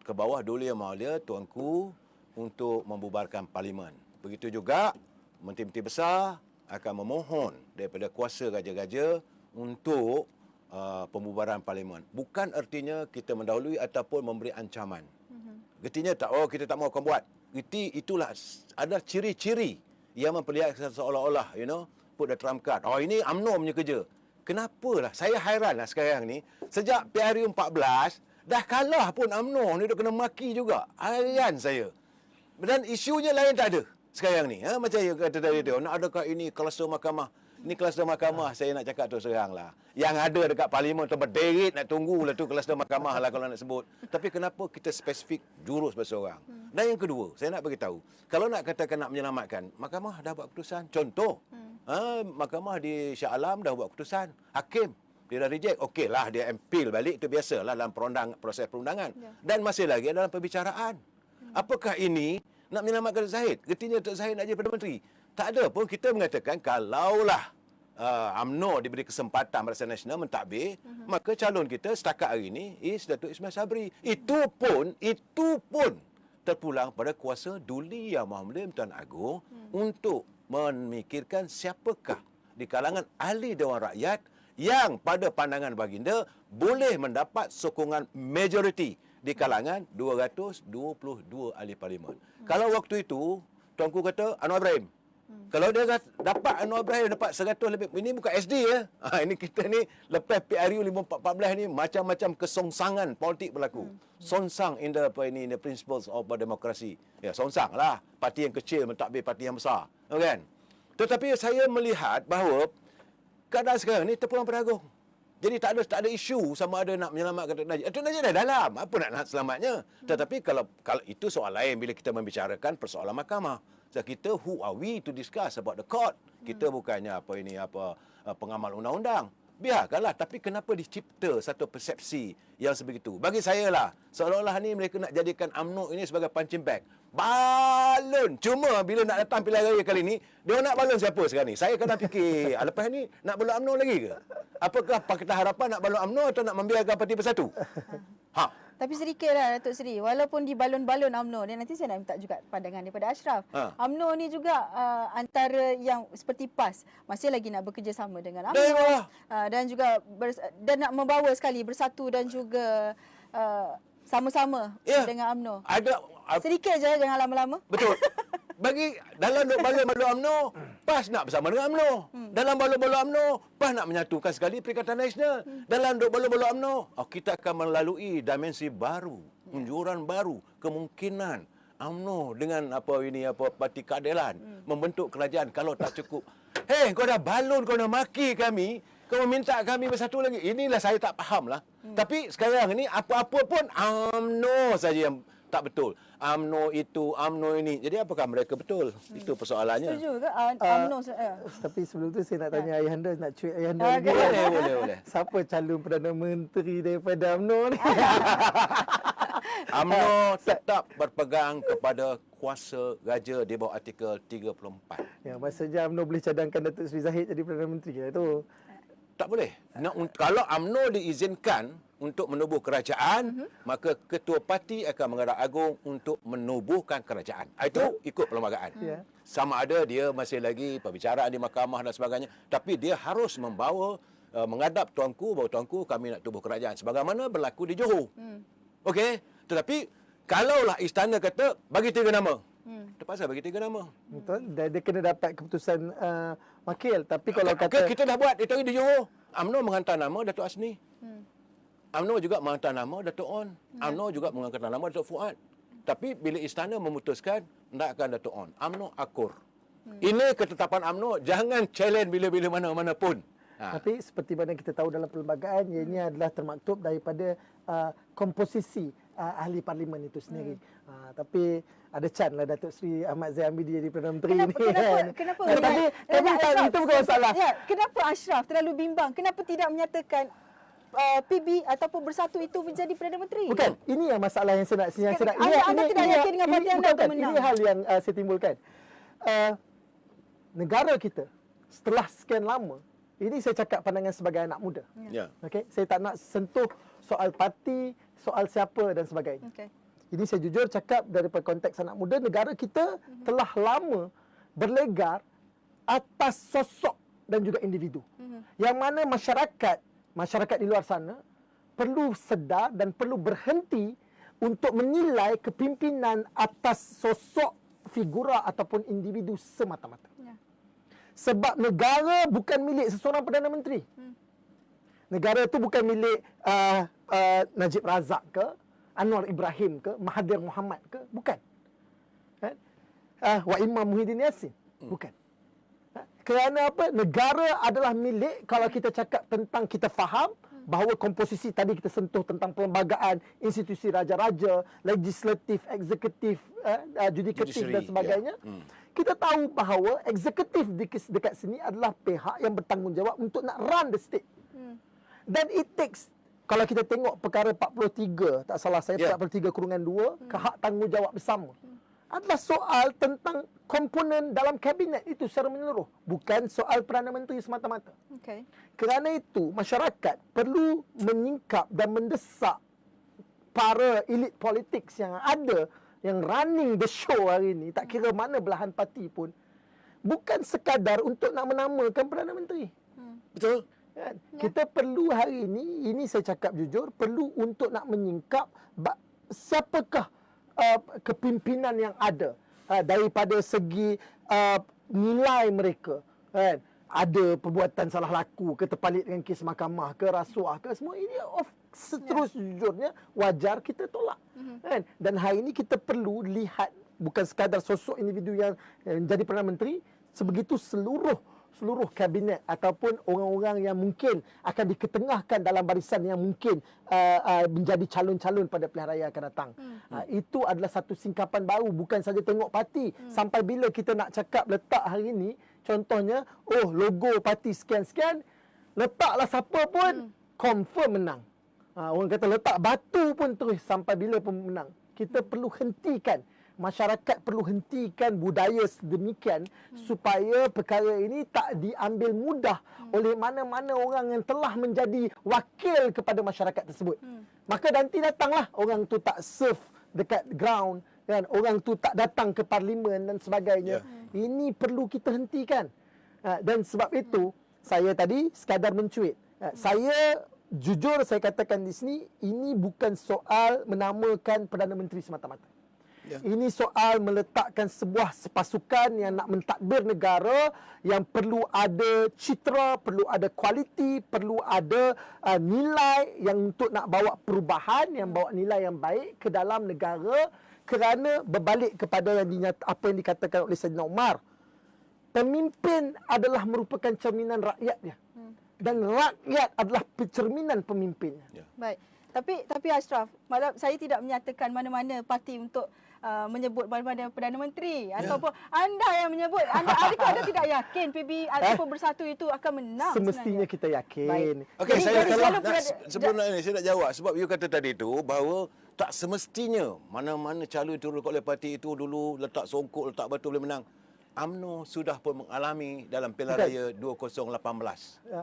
ke bawah Duli Yang Mulia Tuanku untuk membubarkan parlimen. Begitu juga menteri-menteri besar akan memohon daripada kuasa raja-raja untuk pembubaran parlimen. Bukan artinya kita mendahului ataupun memberi ancaman. Artinya kita tak mau akan buat. Itulah ada ciri-ciri yang memperlihatkan seolah-olah put the trump card. Ini UMNO punya kerja. Kenapalah? Saya hairanlah sekarang ni. Sejak PRU 14 dah kalah pun UMNO ni dah kena maki juga. Hairan saya. Dan isunya lain tak ada sekarang ni. Macam yang kata tadi tu, nak adakah ini kluster mahkamah? Ini kluster mahkamah, saya nak cakap terus terang lah. Yang ada dekat parlimen tu berderit nak tunggulah tu kluster mahkamah lah kalau nak sebut. Tapi kenapa kita spesifik jurus berseorang? Dan yang kedua, saya nak beritahu, kalau nak katakan nak menyelamatkan, mahkamah dah buat keputusan. Contoh, mahkamah di Shah Alam dah buat keputusan. Hakim, dia dah reject. Okeylah, dia appeal balik, itu biasalah dalam proses perundangan. Dan masih lagi dalam perbicaraan. Apakah ini nak menyelamatkan Datuk Zahid? Gertinya Datuk Zahid nak jadi Perdana Menteri. Tak ada pun kita mengatakan kalaulah UMNO diberi kesempatan Barisan Nasional mentadbir, maka calon kita setakat hari ini is Datuk Ismail Sabri. Itu pun terpulang pada kuasa Duli Yang Mulia Tuan Agong untuk memikirkan siapakah di kalangan ahli Dewan Rakyat yang pada pandangan baginda boleh mendapat sokongan majoriti di kalangan 222 ahli parlimen. Kalau waktu itu Tuanku kata Anwar Ibrahim. Kalau dia dapat Anwar Ibrahim dapat 100 lebih, ini bukan SD ya. Ini kita ni lepas PRU 14 ni macam-macam kesongsangan politik berlaku. Songsang in the principles of demokrasi. Ya, songsang lah. Parti yang kecil mentadbir parti yang besar. Kan? Tetapi saya melihat bahawa keadaan sekarang ni terpulang pada Agong. Jadi tak ada isu sama ada nak menyelamatkan Datuk Najib. Datuk Najib dah dalam. Apa nak selamatnya? Tetapi kalau itu soal lain bila kita membicarakan persoalan mahkamah. So, kita who are we to discuss about the court? Kita bukannya pengamal undang-undang. Biarkanlah. Tapi kenapa dicipta satu persepsi yang sebegitu? Bagi saya lah, seolah-olah ni mereka nak jadikan UMNO ini sebagai punching bag. Balon. Cuma bila nak datang pilihan raya kali ni, dia nak balon siapa sekarang ni? Saya kadang fikir, lepas ni nak balon UMNO lagi ke? Apakah Pakatan Harapan nak balon UMNO atau nak membiarkan Parti Bersatu? Tapi sedikitlah Datuk Seri, walaupun di balon-balon UMNO, dan nanti saya nak minta juga pandangan daripada Ashraf. UMNO ni juga antara yang seperti PAS masih lagi nak bekerjasama dengan UMNO dan juga dan nak membawa sekali bersatu dan juga sama-sama dengan UMNO. Sedikit je, jangan lama-lama. Betul. Bagi dalam balon-balon UMNO, PAS nak bersama dengan UMNO. Dalam balon-balon UMNO, PAS nak menyatukan sekali Perikatan Nasional. Dalam balon-balon UMNO, kita akan melalui dimensi baru, unjuran baru, kemungkinan UMNO dengan Parti Keadilan membentuk kerajaan kalau tak cukup. Kau dah balon, kau dah maki kami, kau minta kami bersatu lagi. Inilah saya tak faham lah. Tapi sekarang ini apa-apa pun UMNO saja yang tak betul. UMNO itu, UMNO ini. Jadi apakah mereka betul? Itu persoalannya. Setuju ke UMNO? Tapi sebelum tu saya nak tanya Ayahanda, nak cuit Ayahanda lagi. Boleh. Siapa calon Perdana Menteri daripada UMNO ni? UMNO tetap berpegang kepada kuasa raja di bawah artikel 34. Ya, maksudnya UMNO boleh cadangkan Datuk Seri Zahid jadi Perdana Menteri lah tu. Tak boleh. Kalau UMNO diizinkan untuk menubuh kerajaan, maka ketua parti akan menghadap Agong untuk menubuhkan kerajaan. Itu ikut perlembagaan. Sama ada dia masih lagi perbicaraan di mahkamah dan sebagainya, tapi dia harus membawa menghadap tuanku bahawa tuanku kami nak tubuh kerajaan sebagaimana berlaku di Johor. Okey, tetapi kalaulah istana kata bagi 3 nama. Terpaksa bagi 3 nama. Betul. Dia kena dapat keputusan wakil. Tapi kalau kata kita dah buat itu di Johor. UMNO menghantar nama Datuk Asni. UMNO juga mengangkat nama Datuk On. UMNO juga mengangkat nama Datuk Fuad. Tapi bila istana memutuskan nak akan Datuk On, UMNO akur. Ini ketetapan UMNO, jangan challenge bila-bila mana-mana pun. Tapi seperti mana kita tahu dalam perlembagaan, ini adalah termaktub daripada komposisi ahli parlimen itu sendiri. Tapi ada can lah Datuk Seri Ahmad Zahid Hamidi jadi Perdana Menteri ni. Kenapa? Tapi itu bukan masalah. Ya, kenapa Ashraf terlalu bimbang? Kenapa tidak menyatakan PB ataupun Bersatu itu menjadi Perdana Menteri? Bukan, ini yang masalah yang saya nak. Anda tidak yakin dengan parti anda akan menang? Ini hal yang saya timbulkan. Negara kita setelah sekian lama, ini saya cakap pandangan sebagai anak muda. Ya. Okey, saya tak nak sentuh soal parti, soal siapa dan sebagainya. Okay. Ini saya jujur cakap daripada konteks anak muda, negara kita telah lama berlegar atas sosok dan juga individu. Yang mana masyarakat di luar sana perlu sedar dan perlu berhenti untuk menilai kepimpinan atas sosok, figura ataupun individu semata-mata. Ya. Sebab negara bukan milik seseorang Perdana Menteri. Negara itu bukan milik Najib Razak ke, Anwar Ibrahim ke, Mahathir Mohamad ke, bukan. Wa Imam Muhyiddin Yassin, bukan. Kerana apa? Negara adalah milik, kalau kita cakap tentang, kita faham bahawa komposisi tadi kita sentuh tentang perlembagaan, institusi raja-raja, legislatif, eksekutif, judikatif dan sebagainya. Kita tahu bahawa eksekutif dekat sini adalah pihak yang bertanggungjawab untuk nak run the state. Dan it takes, kalau kita tengok perkara 43, tak salah saya, 43/2, kehak tanggungjawab bersama, adalah soal tentang komponen dalam kabinet itu secara menyeluruh. Bukan soal Perdana Menteri semata-mata. Okay. Kerana itu, masyarakat perlu menyingkap dan mendesak para elit politik yang ada, yang running the show hari ini, tak kira mana belahan parti pun, bukan sekadar untuk nak menamakan Perdana Menteri. Betul. Kan? Kita perlu hari ini saya cakap jujur, perlu untuk nak menyingkap siapakah kepimpinan yang ada daripada segi nilai mereka, kan? Ada perbuatan salah laku ke, terpalit dengan kes mahkamah ke, rasuah ke, semua ini seterusnya wajar kita tolak, kan? Dan hari ini kita perlu lihat bukan sekadar sosok individu yang menjadi Perdana Menteri, sebegitu seluruh kabinet ataupun orang-orang yang mungkin akan diketengahkan dalam barisan yang mungkin menjadi calon-calon pada pilihan raya akan datang. Itu adalah satu singkapan baru, bukan saja tengok parti. Sampai bila kita nak cakap letak hari ini, contohnya, logo parti sekian-sekian, letaklah siapa pun, confirm menang. Orang kata letak batu pun terus sampai bila pun menang. Kita perlu hentikan, masyarakat perlu hentikan budaya sedemikian supaya perkara ini tak diambil mudah oleh mana-mana orang yang telah menjadi wakil kepada masyarakat tersebut. Maka nanti datanglah orang tu tak serve dekat ground, kan? Orang tu tak datang ke parlimen dan sebagainya. Ini perlu kita hentikan. Dan sebab itu saya tadi sekadar mencuit. Saya jujur saya katakan di sini, ini bukan soal menamakan Perdana Menteri semata-mata. Ini soal meletakkan sebuah pasukan yang nak mentadbir negara, yang perlu ada citra, perlu ada kualiti, perlu ada nilai yang untuk nak bawa perubahan, yang bawa nilai yang baik ke dalam negara. Kerana berbalik kepada apa yang dikatakan oleh Saidina Umar, pemimpin adalah merupakan cerminan rakyatnya, dan rakyat adalah cerminan pemimpinnya. Baik. Tapi Ashraf, malah saya tidak menyatakan mana-mana parti untuk menyebut mana-mana Perdana Menteri ataupun anda yang menyebut. Adakah anda tidak yakin PB ataupun Bersatu itu akan menang? Semestinya kita yakin. Okey, Jadi sebelum ini saya nak jawab sebab you kata tadi tu bahawa tak semestinya mana-mana calon turun oleh parti itu dulu letak songkok, letak batu boleh menang. UMNO sudah pun mengalami dalam pilihan raya 2018.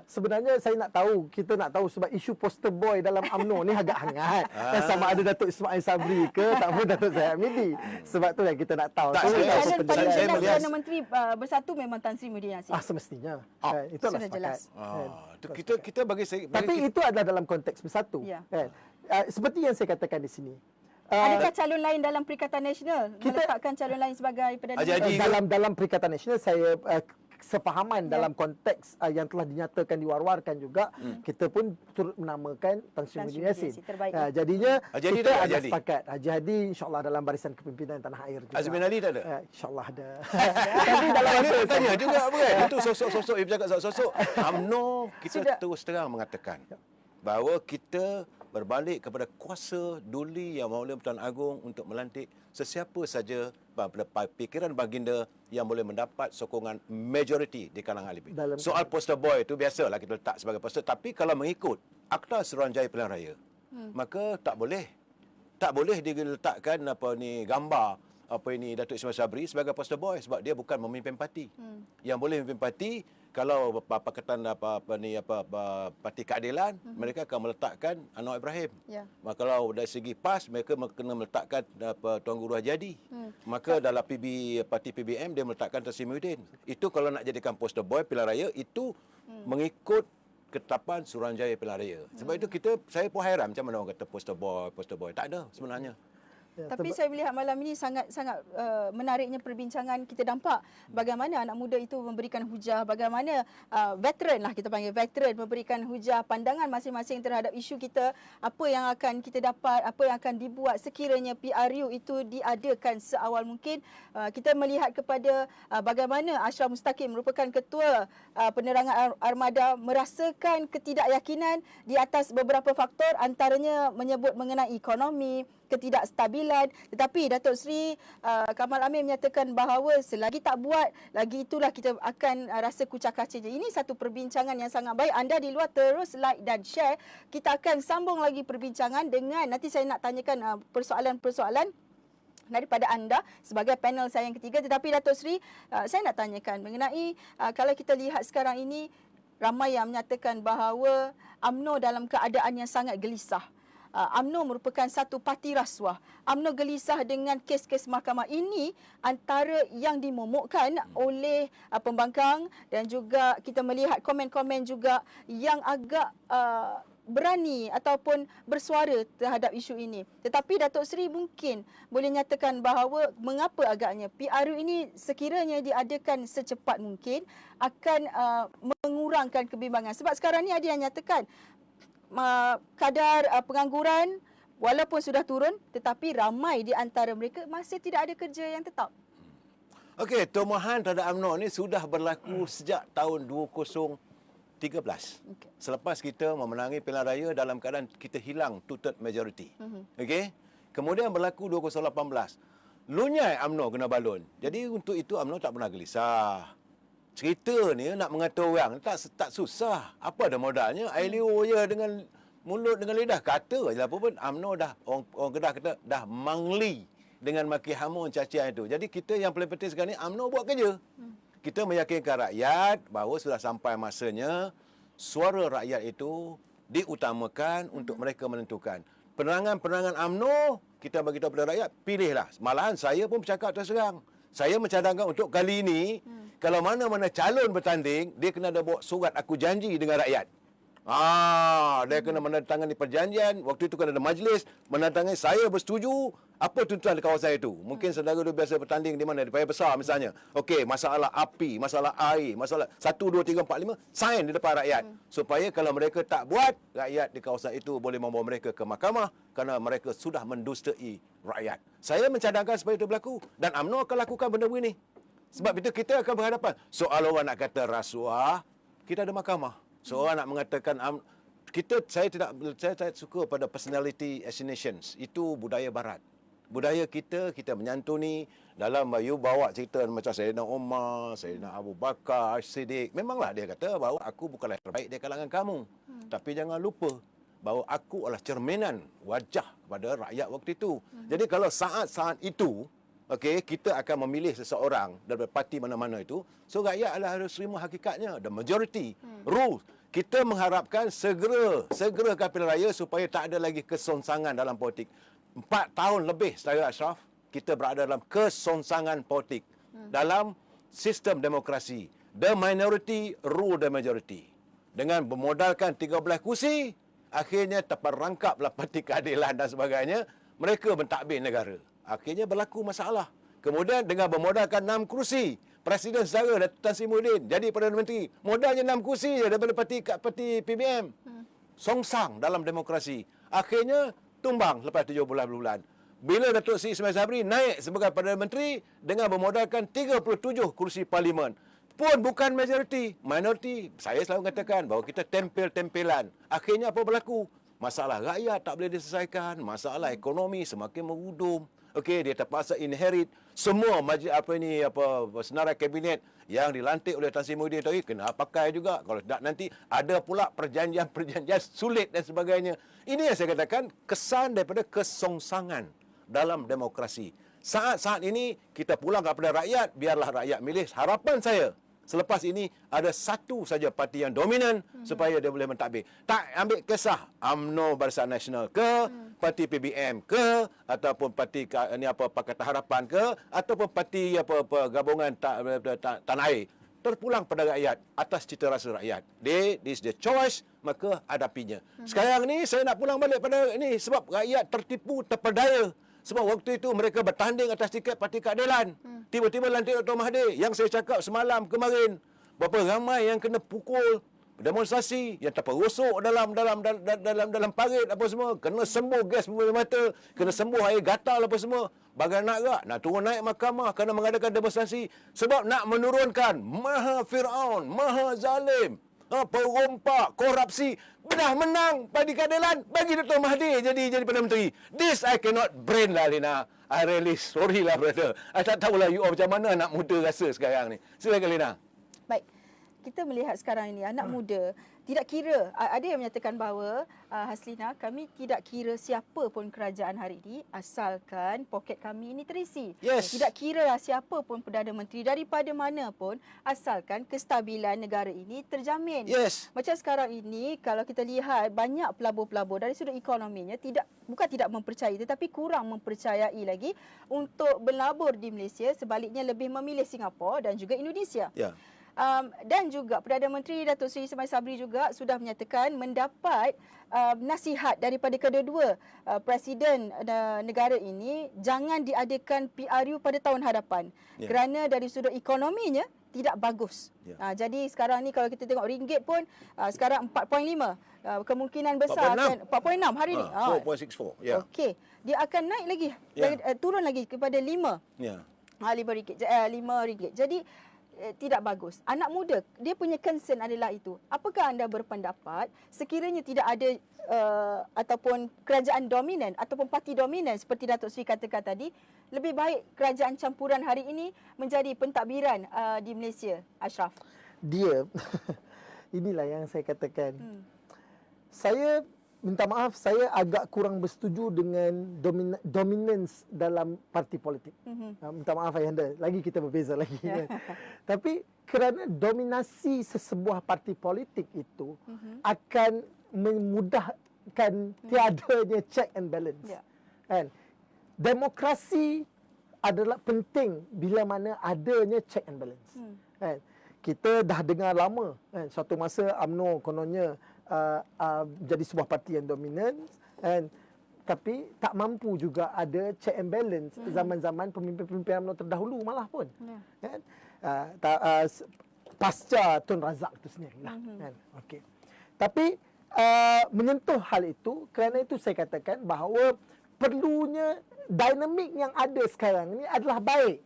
Sebenarnya saya nak tahu, kita nak tahu sebab isu poster boy dalam UMNO ni agak hangat. Sama ada Datuk Ismail Sabri ke, tak pun Datuk Zahid Hamidi. Sebab tu yang kita nak tahu. Tak, calon saya melihat Perdana Menteri Bersatu memang Tan Sri Muhyiddin Yassin. Semestinya. Itulah sudah jelas. Kita bagi saya tapi itu adalah dalam konteks Bersatu. Ya. Seperti yang saya katakan di sini. Adakah calon lain dalam Perikatan Nasional meletakkan calon lain sebagai Perdana Menteri? Dalam Perikatan Nasional saya kesepahaman dalam konteks yang telah dinyatakan diwar-warkan juga, kita pun turut menamakan Tan Sri Muhyiddin Yassin. Terbaik. Jadinya Haji Hadi kita tak? ada Haji Hadi? sepakat. Haji Hadi insya-Allah dalam barisan kepimpinan tanah air juga. Azmin Ali tak ada? InsyaAllah ada. Tapi dalam Ini masa nak tanya juga apa kan? Itu sosok-sosok yang bercakap sosok. UMNO kita Sudah. terus terang mengatakan bahawa kita berbalik kepada kuasa duli Yang Maha Pertuan Agong untuk melantik sesiapa saja fikiran baginda yang boleh mendapat sokongan majoriti di kalangan ahli. Dalam- Soal poster boy itu biasalah kita letak sebagai poster, tapi kalau mengikut Akta Suruhanjaya Pilihan Raya, maka tak boleh diletakkan gambar Datuk Ismail Sabri sebagai poster boy sebab dia bukan memimpin parti. Yang boleh memimpin parti kalau Pakatan Parti Keadilan, mereka akan meletakkan Anwar Ibrahim. Ya. Maka kalau dari segi PAS, mereka kena meletakkan Tuan Guru Haji Hadi. Maka dalam parti PBM dia meletakkan Tan Sri Muhyiddin. Itu kalau nak jadikan poster boy pilihan raya itu mengikut ketetapan Suruhanjaya Pilihan Raya. Sebab itu saya pun hairan macam mana orang kata poster boy. Tak ada sebenarnya. Tapi saya melihat malam ini sangat menariknya perbincangan. Kita nampak bagaimana anak muda itu memberikan hujah, bagaimana veteran lah kita panggil veteran memberikan hujah pandangan masing-masing terhadap isu kita, apa yang akan kita dapat, apa yang akan dibuat sekiranya PRU itu diadakan seawal mungkin. Kita melihat kepada bagaimana Ashraf Mustaqim merupakan ketua penerangan armada merasakan ketidakyakinan di atas beberapa faktor, antaranya menyebut mengenai ekonomi, ketidakstabilan. Tetapi Datuk Seri Kamal Amir menyatakan bahawa selagi tak buat, lagi itulah kita akan rasa kucak kacir. Ini satu perbincangan yang sangat baik. Anda di luar terus like dan share. Kita akan sambung lagi perbincangan dengan, nanti saya nak tanyakan persoalan-persoalan daripada anda sebagai panel saya yang ketiga. Tetapi Datuk Seri, saya nak tanyakan mengenai kalau kita lihat sekarang ini ramai yang menyatakan bahawa UMNO dalam keadaan yang sangat gelisah. UMNO merupakan satu parti rasuah. UMNO gelisah dengan kes-kes mahkamah ini antara yang dimomokkan oleh pembangkang, dan juga kita melihat komen-komen juga yang agak berani ataupun bersuara terhadap isu ini. Tetapi Datuk Seri mungkin boleh nyatakan bahawa mengapa agaknya PRU ini sekiranya diadakan secepat mungkin akan mengurangkan kebimbangan. Sebab sekarang ni ada yang nyatakan kadar pengangguran walaupun sudah turun, tetapi ramai di antara mereka masih tidak ada kerja yang tetap. Okey, tomahan terhadap UMNO ni sudah berlaku sejak tahun 2013. Okey. Selepas kita memenangi pilihan raya dalam keadaan kita hilang two-third majority. Okey. Kemudian berlaku 2018. Lunyai UMNO kena balun. Jadi untuk itu UMNO tak pernah gelisah. Cerita ni nak mengata orang tak susah. Apa ada modalnya? Air liur je dengan mulut dengan lidah. Kata je lah apa pun. UMNO dah, orang Kedah kata, dah mangli dengan maki hamun cacian itu. Jadi kita yang paling penting sekarang ni, UMNO buat kerja. Kita meyakinkan rakyat bahawa sudah sampai masanya suara rakyat itu diutamakan untuk mereka menentukan. Penerangan-penerangan UMNO, kita bagi tahu kepada rakyat, pilihlah. Malahan saya pun bercakap terus terang. Saya mencadangkan untuk kali ini, kalau mana-mana calon bertanding, dia kena ada bawa surat aku janji dengan rakyat. Dia kena menandatangani perjanjian, waktu itu kena ada majlis, menandatangani saya bersetuju apa tuntutan di kawasan itu. Mungkin saudara tu biasa bertanding di mana, di Paya Besar misalnya. Okey, masalah api, masalah air, masalah 1, 2, 3, 4, 5, sign di depan rakyat. Supaya kalau mereka tak buat, rakyat di kawasan itu boleh membawa mereka ke mahkamah kerana mereka sudah mendustai rakyat. Saya mencadangkan supaya itu berlaku dan UMNO akan lakukan benda begini. Sebab itu kita akan berhadapan. Soal orang nak kata rasuah, kita ada mahkamah. Seorang nak mengatakan saya tak suka pada personality assassinations. Itu budaya barat. Budaya kita menyantuni dalam you bawa cerita macam Sayyidina Umar, Sayyidina Abu Bakar, Siddiq. Memanglah dia kata bahawa aku bukanlah terbaik di kalangan kamu. Tapi jangan lupa bahawa aku adalah cerminan wajah pada rakyat waktu itu. Jadi kalau saat-saat itu, okey, kita akan memilih seseorang daripada parti mana-mana itu, so rakyat adalah harus terima hakikatnya, the majority rule. Kita mengharapkan segera pilihan raya supaya tak ada lagi kesonsangan dalam politik. 4 tahun lebih, saudara Ashraf, kita berada dalam kesonsangan politik dalam sistem demokrasi. The minority rule the majority. Dengan bermodalkan 13 kursi, akhirnya terperangkaplah Parti Keadilan dan sebagainya, mereka mentadbir negara. Akhirnya berlaku masalah. Kemudian dengan bermodalkan 6 kursi, Presiden saudara Datuk Tan Sri Muhyiddin jadi Perdana Menteri. Modalnya 6 kursi je daripada parti PBM. Songsang dalam demokrasi. Akhirnya tumbang lepas 17 bulan. Bila Datuk Seri Ismail Sabri naik sebagai Perdana Menteri dengan bermodalkan 37 kursi parlimen. Pun bukan majoriti, minoriti. Saya selalu katakan bahawa kita tempel-tempelan. Akhirnya apa berlaku? Masalah rakyat tak boleh diselesaikan, masalah ekonomi semakin merudum. Okey, dia terpaksa inherit semua senarai kabinet yang dilantik oleh Tan Sri Muhyiddin tadi kena pakai juga. Kalau tidak nanti ada pula perjanjian-perjanjian sulit dan sebagainya. Ini yang saya katakan kesan daripada kesongsangan dalam demokrasi. Saat-saat ini kita pulang kepada rakyat, biarlah rakyat milih. Harapan saya selepas ini ada satu saja parti yang dominan supaya dia boleh mentadbir. Tak ambil kisah UMNO Barisan Nasional ke, parti PBM ke, ataupun parti Pakatan Harapan ke, ataupun parti gabungan Tanah Air. Terpulang pada rakyat atas cita rasa rakyat. This is the choice, maka hadapinya. Sekarang ni saya nak pulang balik pada ini sebab rakyat tertipu, terpedaya. Sebab waktu itu mereka bertanding atas tiket Parti Keadilan. Tiba-tiba lantik Dr. Mahathir. Yang saya cakap semalam kemarin, berapa ramai yang kena pukul, demonstrasi, yang terperosok dalam parit apa semua, kena sembuh gas pembuluh mata, kena sembuh air gatal apa semua. Bagai nak turun naik mahkamah kerana mengadakan demonstrasi sebab nak menurunkan maha Firaun, maha zalim, perompak, korupsi. Dah menang Parti Keadilan, bagi Dr. Mahathir jadi Perdana Menteri. This I cannot brain lah, Lina. I really sorry lah, brother. I tak tahulah you all macam mana anak muda rasa sekarang ni. Silakan, Lina. Baik. Kita melihat sekarang ini anak muda tidak kira, ada yang menyatakan bahawa Haslina, kami tidak kira siapa pun kerajaan hari ini asalkan poket kami ini terisi. Yes. Tidak kira siapa pun Perdana Menteri daripada mana pun asalkan kestabilan negara ini terjamin. Yes. Macam sekarang ini kalau kita lihat banyak pelabur-pelabur dari sudut ekonominya bukan tidak mempercayai tetapi kurang mempercayai lagi untuk berlabur di Malaysia, sebaliknya lebih memilih Singapura dan juga Indonesia. Ya. Dan juga Perdana Menteri Datuk Seri Ismail Sabri juga sudah menyatakan mendapat nasihat daripada kedua-dua Presiden negara ini jangan diadakan PRU pada tahun hadapan kerana dari sudut ekonominya tidak bagus. Jadi sekarang ni kalau kita tengok ringgit pun sekarang 4.5, kemungkinan besar 4.6. akan 4.6 hari ni. 4.64. Ya. Okey, dia akan naik lagi, turun lagi kepada 5. Ya. RM5. RM5. Jadi tidak bagus. Anak muda, dia punya concern adalah itu. Apakah anda berpendapat sekiranya tidak ada ataupun kerajaan dominan ataupun parti dominan seperti Datuk Seri katakan tadi, lebih baik kerajaan campuran hari ini menjadi pentadbiran di Malaysia, Ashraf? Dia, inilah yang saya katakan. Saya minta maaf, saya agak kurang bersetuju dengan dominance dalam parti politik. Minta maaf ayahanda, lagi kita berbeza lagi. Kan? Tapi kerana dominasi sesebuah parti politik itu akan memudahkan tiadanya check and balance. Kan? Demokrasi adalah penting bila mana adanya check and balance. Kan? Kita dah dengar lama, kan? Suatu masa UMNO kononnya jadi sebuah parti yang dominan, tapi tak mampu juga ada check and balance zaman-zaman pemimpin-pemimpin UMNO terdahulu malah pun. Kan? Pasca Tun Razak itu sendirilah. Kan? Okey. Tapi menyentuh hal itu, kerana itu saya katakan bahawa perlunya dinamik yang ada sekarang ni adalah baik.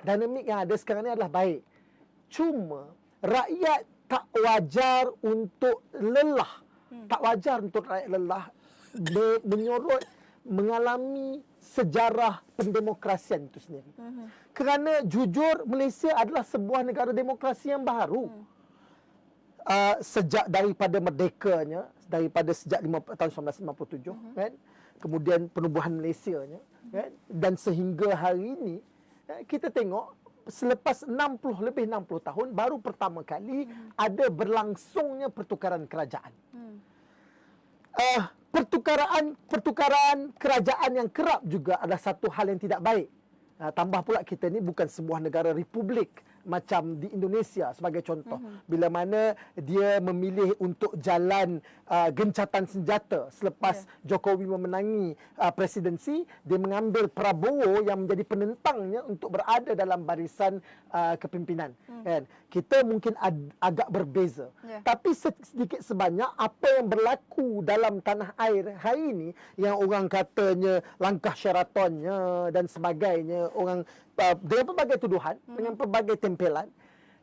Dinamik yang ada sekarang ni adalah baik. Cuma rakyat tak wajar untuk lelah. Tak wajar untuk rakyat lelah menyorot mengalami sejarah pendemokrasian itu sendiri. Kerana jujur Malaysia adalah sebuah negara demokrasi yang baru. Sejak daripada merdekanya, daripada sejak tahun 1957, kan? Kemudian penubuhan Malaysianya, kan? Dan sehingga hari ini kita tengok selepas lebih 60 tahun baru pertama kali ada berlangsungnya pertukaran kerajaan. Pertukaran kerajaan yang kerap juga adalah satu hal yang tidak baik. Tambah pula kita ni bukan sebuah negara republik macam di Indonesia sebagai contoh, bila mana dia memilih untuk jalan gencatan senjata selepas Jokowi memenangi presidensi, dia mengambil Prabowo yang menjadi penentangnya untuk berada dalam barisan kepimpinan. Kan? Kita mungkin agak berbeza. Tapi sedikit sebanyak apa yang berlaku dalam tanah air hari ini, yang orang katanya langkah Sheratonnya dan sebagainya, orang dengan pelbagai tuduhan, dengan pelbagai tempelan.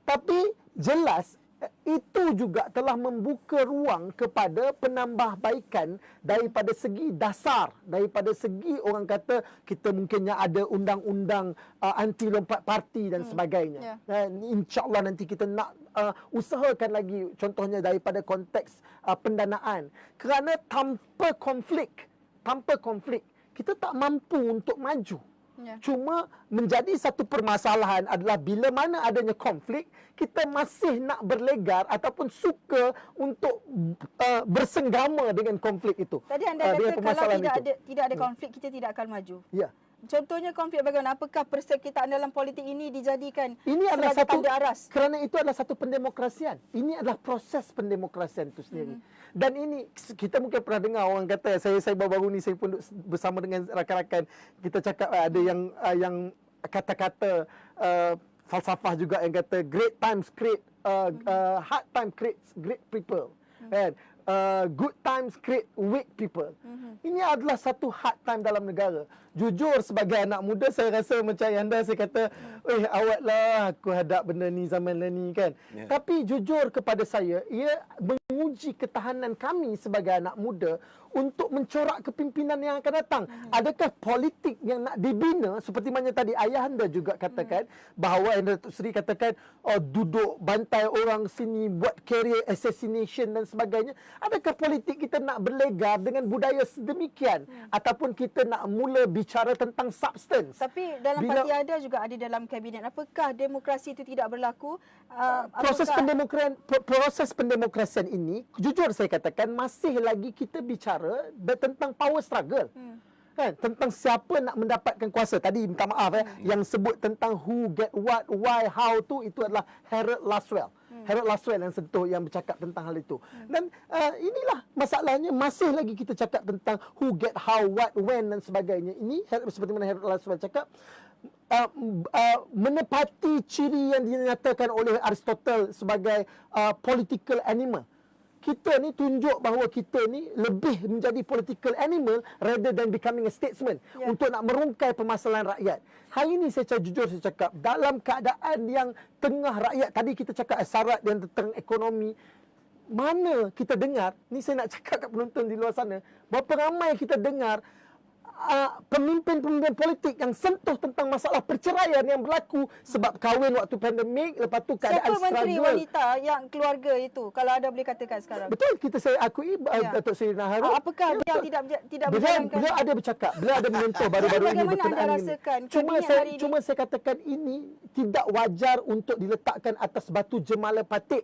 Tapi jelas itu juga telah membuka ruang kepada penambahbaikan daripada segi dasar, daripada segi orang kata kita mungkinnya ada undang-undang anti lompat parti dan sebagainya. InsyaAllah nanti kita nak usahakan lagi contohnya daripada konteks pendanaan. Kerana tanpa konflik kita tak mampu untuk maju. Cuma menjadi satu permasalahan adalah bila mana adanya konflik, kita masih nak berlegar ataupun suka untuk bersenggama dengan konflik itu. Tadi anda kata kalau tidak ada konflik, kita tidak akan maju. Ya. Contohnya konflik bagaimana? Apakah perserkitaan dalam politik ini dijadikan ini adalah satu tanda aras? Kerana itu adalah satu pendemokrasian. Ini adalah proses pendemokrasian itu sendiri. Dan ini kita mungkin pernah dengar orang kata, saya baru-baru ni saya pun duduk bersama dengan rakan-rakan, kita cakap ada yang kata-kata falsafah juga yang kata great times create hard time creates great people. Kan? Good times create weak people. Ini adalah satu hard time dalam negara. Jujur sebagai anak muda, saya rasa macam anda, saya kata, awak lah aku hadap benda ni zaman ni kan. Tapi jujur kepada saya, ia menguji ketahanan kami sebagai anak muda untuk mencorak kepimpinan yang akan datang. Adakah politik yang nak dibina, seperti mana tadi ayah anda juga katakan, bahawa Datuk Seri katakan duduk bantai orang sini, buat career assassination dan sebagainya. Adakah politik kita nak berlegar dengan budaya sedemikian, ataupun kita nak mula bicara tentang substance? Tapi dalam parti ada juga ada dalam kabinet. Apakah demokrasi itu tidak berlaku? Proses pendemokrasian ini, jujur saya katakan, masih lagi kita bicara tentang power struggle. Kan? Tentang siapa nak mendapatkan kuasa. Tadi minta maaf yang sebut tentang who get what, why, how tu, itu adalah Harold Laswell. Harold Laswell yang sentuh, yang bercakap tentang hal itu. Dan inilah masalahnya, masih lagi kita cakap tentang who get how, what, when dan sebagainya. Ini seperti mana Harold Laswell cakap, menepati ciri yang dinyatakan oleh Aristotle sebagai political animal. Kita ni tunjuk bahawa kita ni lebih menjadi political animal rather than becoming a statesman untuk nak merungkai permasalahan rakyat. Hari ini saya jujur saya cakap, dalam keadaan yang tengah rakyat, tadi kita cakap syarat yang tentang ekonomi, mana kita dengar, ni saya nak cakap kat penonton di luar sana, berapa ramai kita dengar pemimpin-pemimpin politik yang sentuh tentang masalah perceraian yang berlaku sebab kahwin waktu pandemik, lepas tu keadaan struggle. Siapa menteri wanita yang keluarga itu, kalau anda boleh katakan sekarang? Betul, saya akui Datuk Seri Harun. Apakah beliau tidak berjalankan? Beliau ada bercakap, beliau ada menyentuh baru-baru ini berkenaan ini. Cuma saya katakan ini tidak wajar untuk diletakkan atas batu jemala patik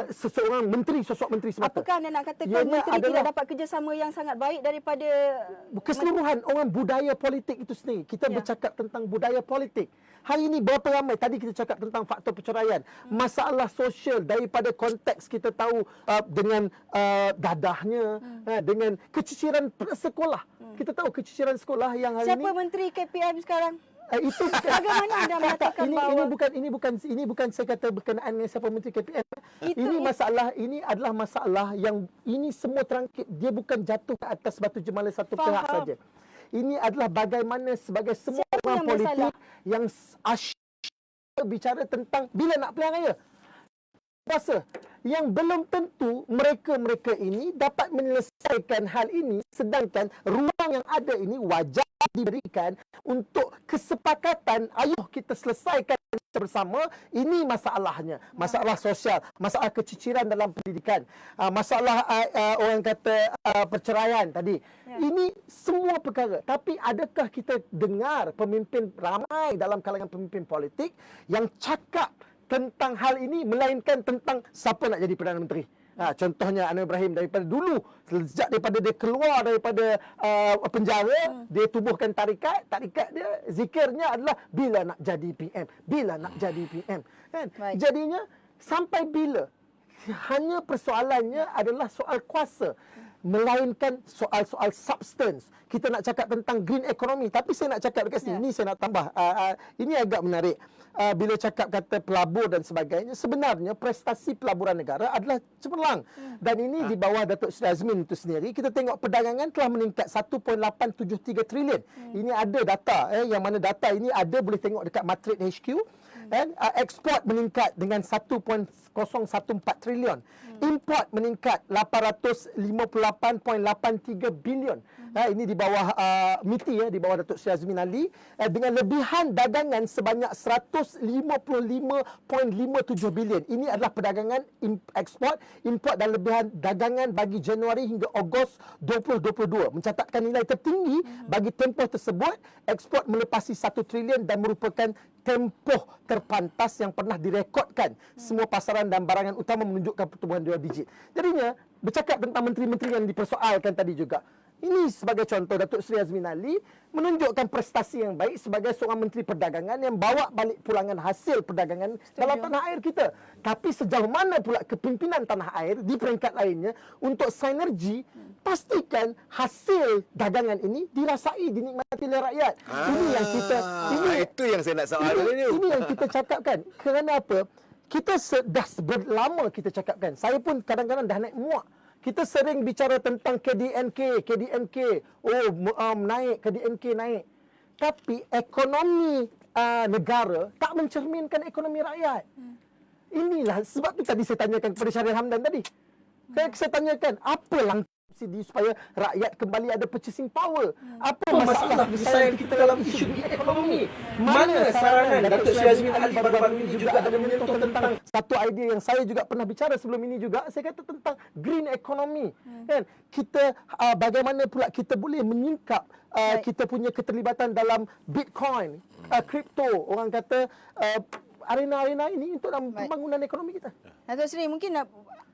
sosok menteri semata. Apakah anda nak katakan menteri tidak dapat kerjasama yang sangat baik daripada keseluruhan orang budaya politik itu sendiri? Kita bercakap tentang budaya politik. Hari ini berapa ramai, tadi kita cakap tentang faktor perceraian, masalah sosial daripada konteks kita tahu dengan dadahnya, dengan keciciran sekolah. Kita tahu keciciran sekolah yang hari ini. Siapa menteri KPM sekarang? Itu bagaimana anda menyatakan ini bukan saya kata berkenaan dengan siapa menteri KPM. Ini adalah masalah yang ini semua terangkit, dia bukan jatuh ke atas batu jemala satu pihak saja. Ini adalah bagaimana sebagai semua orang politik yang asyik bicara tentang bila nak pilihan raya. Kuasa yang belum tentu mereka ini dapat menyelesaikan hal ini, sedangkan ruang yang ada ini wajar diberikan untuk kesepakatan, ayo kita selesaikan bersama. Ini masalahnya, masalah sosial, masalah keciciran dalam pendidikan, masalah orang kata perceraian tadi. Ini semua perkara. Tapi adakah kita dengar pemimpin ramai dalam kalangan pemimpin politik yang cakap tentang hal ini, melainkan tentang siapa nak jadi Perdana Menteri? Contohnya Anwar Ibrahim daripada dulu, sejak daripada dia keluar daripada penjara, dia tubuhkan tarikat dia zikirnya adalah bila nak jadi PM, bila nak jadi PM. Kan? Baik. Jadinya sampai bila? Hanya persoalannya adalah soal kuasa, melainkan soal-soal substance. Kita nak cakap tentang green economy, tapi saya nak cakap dekat sini, ini saya nak tambah. Ini agak menarik. Bila cakap kata pelabur dan sebagainya, sebenarnya prestasi pelaburan negara adalah cemerlang. Dan ini di bawah Datuk Seri Azmin itu sendiri, kita tengok perdagangan telah meningkat 1.873 trilion. Ini ada data, yang mana data ini ada, boleh tengok dekat Matrix HQ. Ekspor meningkat dengan 1.014 trilion. Import meningkat 858.83 bilion. Ini di bawah MITI, di bawah Datuk Seri Azmin Ali, dengan lebihan dagangan sebanyak 155.57 bilion. Ini adalah perdagangan ekspor, import dan lebihan dagangan bagi Januari hingga Ogos 2022, mencatatkan nilai tertinggi bagi tempoh tersebut. Ekspor melepasi 1 trilion dan merupakan tempoh terpantas yang pernah direkodkan. Semua pasaran dan barangan utama menunjukkan pertumbuhan 2 digit. Jadinya, bercakap tentang menteri-menteri yang dipersoalkan tadi juga, ini sebagai contoh, Datuk Seri Azmin Ali menunjukkan prestasi yang baik sebagai seorang Menteri Perdagangan yang bawa balik pulangan hasil perdagangan dalam tanah air kita. Tapi sejauh mana pula kepimpinan tanah air di peringkat lainnya untuk sinergi, pastikan hasil dagangan ini dirasai, dinikmati oleh rakyat. Ini yang kita... Itu yang saya nak soal ini. Ini yang kita cakapkan. Kerana apa? Kita dah berlama kita cakapkan. Saya pun kadang-kadang dah naik muak. Kita sering bicara tentang KDNK. Naik, KDNK naik. Tapi ekonomi negara tak mencerminkan ekonomi rakyat. Inilah sebab tu tadi saya tanyakan kepada Syahrir Hamdan tadi. Saya tanyakan, apa langkah subsidi supaya rakyat kembali ada purchasing power? Apa masalah besar kita dalam isu ekonomi? Mana sarangan Datuk Seri Azmin Ali baru-baru ini juga ada menyentuh tentang satu idea yang saya juga pernah bicara sebelum ini juga, saya kata tentang green economy. Kan? Kita bagaimana pula kita boleh menyingkap kita punya keterlibatan dalam Bitcoin, kripto, orang kata arena-arena ini untuk dalam pembangunan ekonomi kita. Datuk Seri, mungkin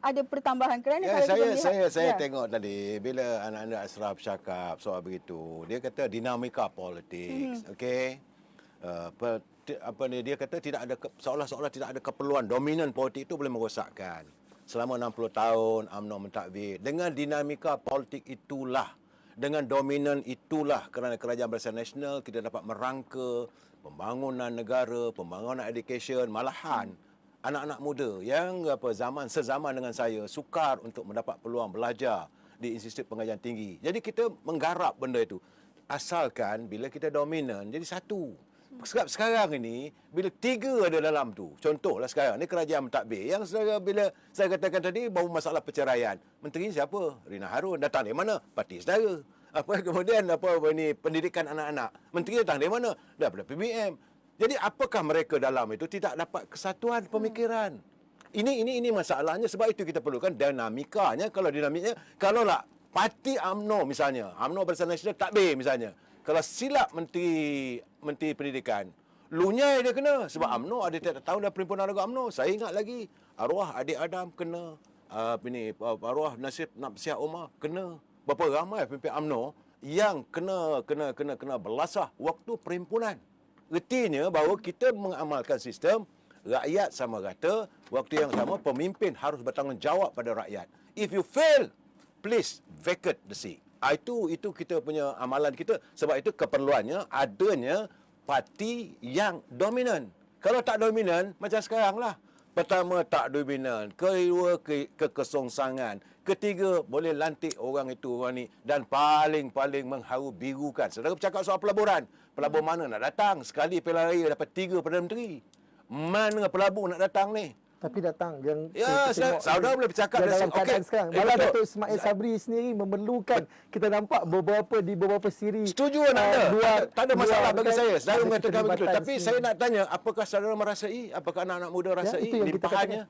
ada pertambahan kerana kalau kita melihat, saya tengok tadi bila anak-anak Ashraf cakap soal begitu, dia kata dinamika politik, okey. Dia kata tidak ada seolah-olah tidak ada keperluan, dominan politik itu boleh merosakkan. Selama 60 tahun UMNO mentadbir dengan dinamika politik itulah, dengan dominan itulah kerana Kerajaan Barisan Nasional kita dapat merangka pembangunan negara, pembangunan education, malahan anak-anak muda yang sezaman dengan saya sukar untuk mendapat peluang belajar di Institut Pengajian Tinggi. Jadi kita menggarap benda itu. Asalkan bila kita dominan jadi satu. Sebab sekarang ini bila tiga ada dalam tu. Contohlah sekarang ni kerajaan mentadbir yang bila saya katakan tadi baru masalah perceraian. Menteri siapa? Rina Harun. Datang dari mana? Parti Sedara. Kemudian pendidikan anak-anak. Menteri datang dari mana? Daripada PBM. Jadi apakah mereka dalam itu tidak dapat kesatuan pemikiran? Ini masalahnya, sebab itu kita perlukan dinamikanya. Kalau dinamiknya, kalau lah parti UMNO misalnya, UMNO Barisan Nasional takbir misalnya, kalau silap menteri pendidikan, lunyai dia kena. Sebab UMNO ada tiap tahun dah perhimpunan agama UMNO. Saya ingat lagi, arwah adik Adam kena, arwah Nasib Napsiah Omar kena. Berapa ramai pemimpin UMNO yang kena belasah waktu perhimpunan. Ertinya bahawa kita mengamalkan sistem rakyat sama rata, waktu yang sama pemimpin harus bertanggungjawab pada rakyat. If you fail, please vacate the seat. Itu kita punya amalan kita. Sebab itu keperluannya adanya parti yang dominan. Kalau tak dominan, macam sekarang lah. Pertama, tak dominan. Kedua, kekosongsangan. Ketiga, boleh lantik orang itu, orang ni. Dan paling mengharu birukan. Saudara bercakap soal pelaburan. Pelabur mana nak datang? Sekali pilihan raya dapat 3 Perdana Menteri. Mana pelabur nak datang ni? Tapi datang yang saudara boleh bercakap dalam keadaan sekarang. Malah betul. Datuk Ismail Sabri sendiri memerlukan, kita nampak beberapa siri. Setuju anda? Tak ada masalah bagi saya. Saudara mengatakan begitu. Tapi saya nak tanya, apakah saudara merasai? Apakah anak-anak muda rasai limpahannya?